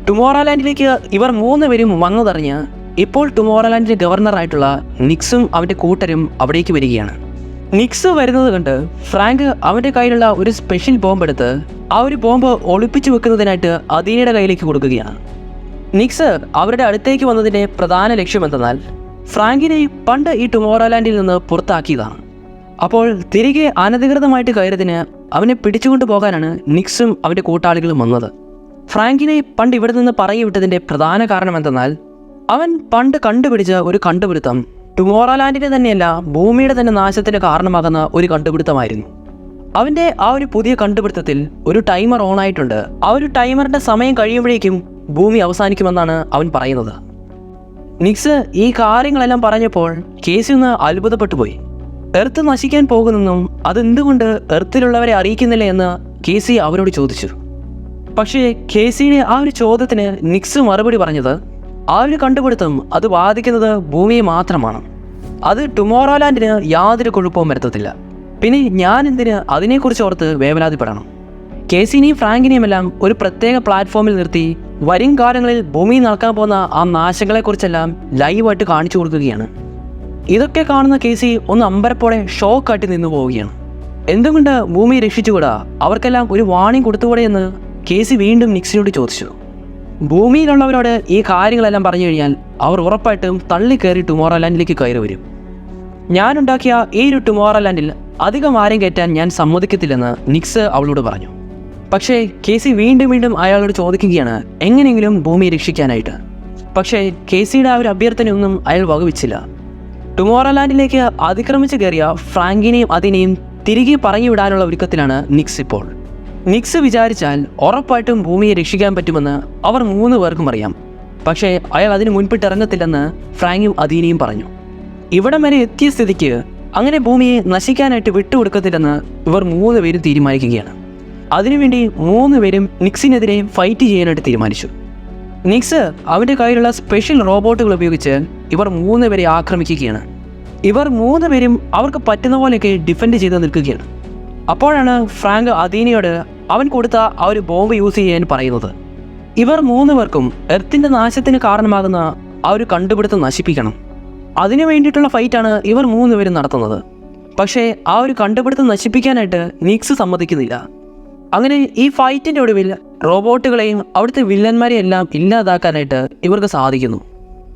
ടുമോറോലാൻഡിലേക്ക് ഇവർ 3 പേരും വന്നതറിഞ്ഞ് ഇപ്പോൾ ടുമോറോലാൻഡിൻ്റെ ഗവർണറായിട്ടുള്ള നിക്സും അവൻ്റെ കൂട്ടരും അവിടേക്ക് വരികയാണ്. നിക്സ് വരുന്നത് കണ്ട് ഫ്രാങ്ക് അവൻ്റെ കയ്യിലുള്ള ഒരു സ്പെഷ്യൽ ബോംബ് എടുത്ത് ആ ഒരു ബോംബ് ഒളിപ്പിച്ചു വെക്കുന്നതിനായിട്ട് അദീനയുടെ കയ്യിലേക്ക് കൊടുക്കുകയാണ്. നിക്സ് അവരുടെ അടുത്തേക്ക് വന്നതിൻ്റെ പ്രധാന ലക്ഷ്യം എന്തെന്നാൽ ഫ്രാങ്കിനെ പണ്ട് ഈ ടുമോറോലാൻഡിൽ നിന്ന് പുറത്താക്കിയതാണ്. അപ്പോൾ തിരികെ അനധികൃതമായിട്ട് കയറിയതിന് അവനെ പിടിച്ചുകൊണ്ടു പോകാനാണ് നിക്സും അവൻ്റെ കൂട്ടാളികളും വന്നത്. ഫ്രാങ്കിനെ പണ്ട് ഇവിടെ നിന്ന് പറയി വിട്ടതിൻ്റെ പ്രധാന കാരണം എന്തെന്നാൽ അവൻ പണ്ട് കണ്ടുപിടിച്ച ഒരു കണ്ടുപിടുത്തം ടുമോറോലാൻഡിൻ്റെ തന്നെയല്ല ഭൂമിയുടെ തന്നെ നാശത്തിന് കാരണമാകുന്ന ഒരു കണ്ടുപിടുത്തമായിരുന്നു. അവൻ്റെ ആ ഒരു പുതിയ കണ്ടുപിടുത്തത്തിൽ ഒരു ടൈമർ ഓൺ ആയിട്ടുണ്ട്. ആ ഒരു ടൈമറിൻ്റെ സമയം കഴിയുമ്പോഴേക്കും ഭൂമി അവസാനിക്കുമെന്നാണ് അവൻ പറയുന്നത്. നിക്സ് ഈ കാര്യങ്ങളെല്ലാം പറഞ്ഞപ്പോൾ കേസി ഒന്ന് അത്ഭുതപ്പെട്ടു പോയി. എർത്ത് നശിക്കാൻ പോകുന്നെന്നും അതെന്തുകൊണ്ട് എർത്തിലുള്ളവരെ അറിയിക്കുന്നില്ല എന്ന് കേസി അവരോട് ചോദിച്ചു. പക്ഷേ കേസിയുടെ ആ ഒരു ചോദ്യത്തിന് നിക്സ് മറുപടി പറഞ്ഞത് ആ ഒരു കണ്ടുപിടുത്തം അത് ബാധിക്കുന്നത് ഭൂമിയെ മാത്രമാണ്. അത് ടുമോറോലാൻഡിന് യാതൊരു കുഴപ്പവും വരുത്തത്തില്ല. പിന്നെ ഞാൻ എന്തിന് അതിനെക്കുറിച്ച് ഓർത്ത് വേവലാതിപ്പെടണം? കേസിനെയും ഫ്രാങ്കിനെയും എല്ലാം ഒരു പ്രത്യേക പ്ലാറ്റ്ഫോമിൽ നിർത്തി വരും കാലങ്ങളിൽ ഭൂമിയിൽ നടക്കാൻ പോകുന്ന ആ നാശങ്ങളെക്കുറിച്ചെല്ലാം ലൈവായിട്ട് കാണിച്ചു കൊടുക്കുകയാണ്. ഇതൊക്കെ കാണുന്ന കേസി ഒന്ന് അമ്പരപ്പോടെ ഷോക്കായിട്ട് നിന്നു പോവുകയാണ്. എന്തുകൊണ്ട് ഭൂമിയെ രക്ഷിച്ചുകൂടാ? അവർക്കെല്ലാം ഒരു വാണിംഗ് കൊടുത്തുകൂടെ എന്ന് കേസി വീണ്ടും നിക്സിനോട് ചോദിച്ചു. ഭൂമിയിലുള്ളവരോട് ഈ കാര്യങ്ങളെല്ലാം പറഞ്ഞു കഴിഞ്ഞാൽ അവർ ഉറപ്പായിട്ടും തള്ളിക്കയറി ടുമോറോലാൻഡിലേക്ക് കയറി വരും. ഞാനുണ്ടാക്കിയ ഈ ഒരു ടുമോറോലാൻഡിൽ അധികം ആരും കയറ്റാൻ ഞാൻ സമ്മതിക്കത്തില്ലെന്ന് നിക്സ് അവളോട് പറഞ്ഞു. പക്ഷേ കേസി വീണ്ടും വീണ്ടും അയാളോട് ചോദിക്കുകയാണ് എങ്ങനെയെങ്കിലും ഭൂമിയെ രക്ഷിക്കാനായിട്ട്. പക്ഷേ കേസിയുടെ ആ ഒരു അഭ്യർത്ഥനയൊന്നും അയാൾ വകവെച്ചില്ല. ടുമോറോലാൻഡിലേക്ക് അതിക്രമിച്ച് കയറിയ ഫ്രാങ്കിനെയും അതിനെയും തിരികെ പറഞ്ഞു വിടാനുള്ള ഒരുക്കത്തിലാണ് നിക്സ് ഇപ്പോൾ. നിക്സ് വിചാരിച്ചാൽ ഉറപ്പായിട്ടും ഭൂമിയെ രക്ഷിക്കാൻ പറ്റുമെന്ന് അവർ 3 പേർക്കും അറിയാം. പക്ഷേ അയാൾ അതിന് മുൻപിട്ടിറങ്ങത്തില്ലെന്ന് ഫ്രാങ്കും അദീനയും പറഞ്ഞു. ഇവിടം വരെ എത്തിയ സ്ഥിതിക്ക് അങ്ങനെ ഭൂമിയെ നശിക്കാനായിട്ട് വിട്ടുകൊടുക്കത്തില്ലെന്ന് ഇവർ 3 പേരും തീരുമാനിക്കുകയാണ്. അതിനുവേണ്ടി 3 പേരും നിക്സിനെതിരെ ഫൈറ്റ് ചെയ്യാനായിട്ട് തീരുമാനിച്ചു. നിക്സ് അവൻ്റെ കയ്യിലുള്ള സ്പെഷ്യൽ റോബോട്ടുകൾ ഉപയോഗിച്ച് ഇവർ 3 പേരെ ആക്രമിക്കുകയാണ്. ഇവർ 3 പേരും അവർക്ക് പറ്റുന്ന പോലെയൊക്കെ ഡിഫെൻഡ് ചെയ്ത് നിൽക്കുകയാണ്. അപ്പോഴാണ് ഫ്രാങ്ക് അദീനയോട് അവൻ കൊടുത്ത ആ ഒരു ബോംബ് യൂസ് ചെയ്യാൻ പറയുന്നത്. ഇവർ 3 പേർക്കും എർത്തിൻ്റെ നാശത്തിന് കാരണമാകുന്ന ആ ഒരു കണ്ടുപിടുത്തം നശിപ്പിക്കണം. അതിനു വേണ്ടിയിട്ടുള്ള ഫൈറ്റാണ് ഇവർ 3 പേരും നടത്തുന്നത്. പക്ഷേ ആ ഒരു കണ്ടുപിടുത്തം നശിപ്പിക്കാനായിട്ട് നിക്സ് സമ്മതിക്കുന്നില്ല. അങ്ങനെ ഈ ഫൈറ്റിൻ്റെ ഒടുവിൽ റോബോട്ടുകളെയും അവിടുത്തെ വില്ലന്മാരെയും എല്ലാം ഇല്ലാതാക്കാനായിട്ട് ഇവർക്ക് സാധിക്കുന്നു.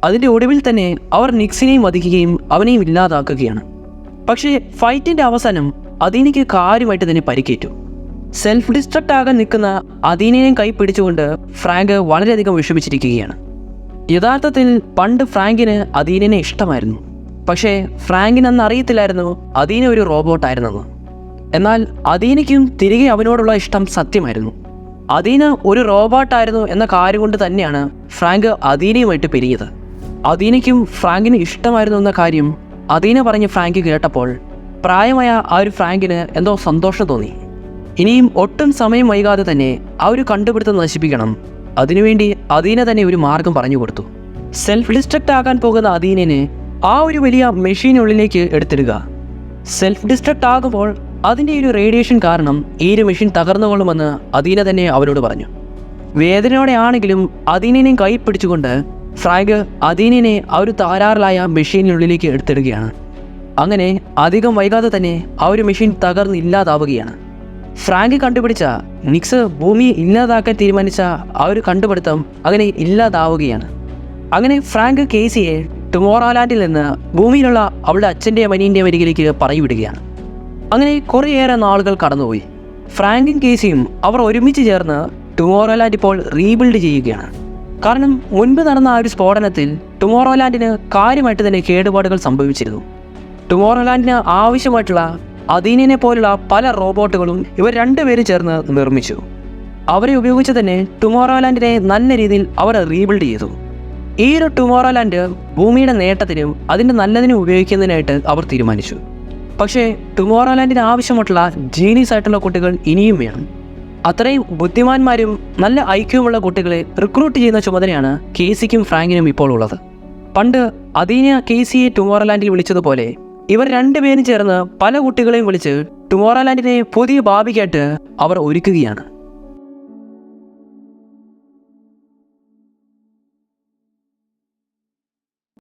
അതിൻ്റെ ഒടുവിൽ തന്നെ അവർ നിക്സിനെയും വധിക്കുകയും അവനെയും ഇല്ലാതാക്കുകയാണ്. പക്ഷേ ഫൈറ്റിൻ്റെ അവസാനം അദീനയ്ക്ക് കാര്യമായിട്ട് തന്നെ പരിക്കേറ്റു. സെൽഫ് ഡിസ്ട്രക്റ്റ് ആകാൻ നിൽക്കുന്ന അദീനയെയും കൈ പിടിച്ചുകൊണ്ട് ഫ്രാങ്ക് വളരെയധികം വിഷമിച്ചിരിക്കുകയാണ്. യഥാർത്ഥത്തിൽ പണ്ട് ഫ്രാങ്കിന് അദീനനെ ഇഷ്ടമായിരുന്നു. പക്ഷേ ഫ്രാങ്കിന് അന്ന് അറിയത്തില്ലായിരുന്നു അദീന ഒരു റോബോട്ടായിരുന്നെന്ന്. എന്നാൽ അദീനയ്ക്കും തിരികെ അവനോടുള്ള ഇഷ്ടം സത്യമായിരുന്നു. അദീന ഒരു റോബോട്ടായിരുന്നു എന്ന കാര്യം കൊണ്ട് തന്നെയാണ് ഫ്രാങ്ക് അദീനയുമായിട്ട് പിരിഞ്ഞത്. അദീനയ്ക്കും ഫ്രാങ്കിന് ഇഷ്ടമായിരുന്നു എന്ന കാര്യം അദീന പറഞ്ഞ് ഫ്രാങ്ക് കേട്ടപ്പോൾ പ്രായമായ ആ ഒരു ഫ്രാങ്കിന് എന്തോ സന്തോഷം തോന്നി. ഇനിയും ഒട്ടും സമയം വൈകാതെ തന്നെ ആ ഒരു കണ്ടുപിടുത്തം നശിപ്പിക്കണം. അതിനുവേണ്ടി അദീന തന്നെ ഒരു മാർഗം പറഞ്ഞു കൊടുത്തു. സെൽഫ് ഡിസ്ട്രക്റ്റ് ആകാൻ പോകുന്ന അദീനനെ ആ ഒരു വലിയ മെഷീനുള്ളിലേക്ക് എടുത്തിടുക. സെൽഫ് ഡിസ്ട്രക്റ്റ് ആകുമ്പോൾ അതിൻ്റെ ഒരു റേഡിയേഷൻ കാരണം ഈ ഒരു മെഷീൻ തകർന്നുകൊള്ളുമെന്ന് അദീന തന്നെ അവരോട് പറഞ്ഞു. വേദനയോടെ ആണെങ്കിലും അദീനനെയും കൈ പിടിച്ചുകൊണ്ട് ഫ്രാങ്ക് അദീനനെ ആ ഒരു താരാറിലായ മെഷീനുള്ളിലേക്ക് എടുത്തിടുകയാണ്. അങ്ങനെ അധികം വൈകാതെ തന്നെ ആ ഒരു മെഷീൻ തകർന്നില്ലാതാവുകയാണ്. ഫ്രാങ്ക് കണ്ടുപിടിച്ച നിക്സ് ഭൂമിയെ ഇല്ലാതാക്കാൻ തീരുമാനിച്ച ആ ഒരു കണ്ടുപിടുത്തം അങ്ങനെ ഇല്ലാതാവുകയാണ്. അങ്ങനെ ഫ്രാങ്ക് കേസിയെ ടുമോറോലാൻഡിൽ നിന്ന് ഭൂമിയിലുള്ള അവളുടെ അച്ഛൻ്റെയും അനിയൻ്റെയും അരികിലേക്ക് പറഞ്ഞുവിടുകയാണ്. അങ്ങനെ കുറേയേറെ നാളുകൾ കടന്നുപോയി. ഫ്രാങ്കും കേസിയും അവർ ഒരുമിച്ച് ചേർന്ന് ടുമോറോലാൻഡ് ഇപ്പോൾ റീബിൽഡ് ചെയ്യുകയാണ്. കാരണം മുൻപ് നടന്ന ആ ഒരു സ്ഫോടനത്തിൽ ടുമോറോലാൻഡിന് കാര്യമായിട്ട് തന്നെ കേടുപാടുകൾ സംഭവിച്ചിരുന്നു. ടുമോറോലാൻഡിന് ആവശ്യമായിട്ടുള്ള അദീനനെ പോലുള്ള പല റോബോട്ടുകളും ഇവർ രണ്ടുപേരും ചേർന്ന് നിർമ്മിച്ചു. അവരെ ഉപയോഗിച്ച് തന്നെ ടുമോറോലാൻഡിനെ നല്ല രീതിയിൽ അവർ റീബിൽഡ് ചെയ്തു. ഈ ഒരു ടുമോറോലാൻഡ് ഭൂമിയുടെ നേട്ടത്തിനും അതിൻ്റെ നല്ലതിനും ഉപയോഗിക്കുന്നതിനായിട്ട് അവർ തീരുമാനിച്ചു. പക്ഷേ ടുമോറോലാൻഡിന് ആവശ്യമായിട്ടുള്ള ജീനിയസ് ആയിട്ടുള്ള കുട്ടികൾ ഇനിയും വേണം. അത്രയും ബുദ്ധിമാന്മാരും നല്ല ഐക്യവുമുള്ള കുട്ടികളെ റിക്രൂട്ട് ചെയ്യുന്ന ചുമതലയാണ് കേസിക്കും ഫ്രാങ്കിനും ഇപ്പോൾ ഉള്ളത്. പണ്ട് അദീന കേസിയെ ടുമോറോലാൻഡിൽ വിളിച്ചതുപോലെ ഇവർ രണ്ടുപേരും ചേർന്ന് പല കുട്ടികളെയും വിളിച്ച് ടുമോറോലാൻഡിനെ പുതിയ ഭാവിക്കായിട്ട് അവർ ഒരുക്കുകയാണ്.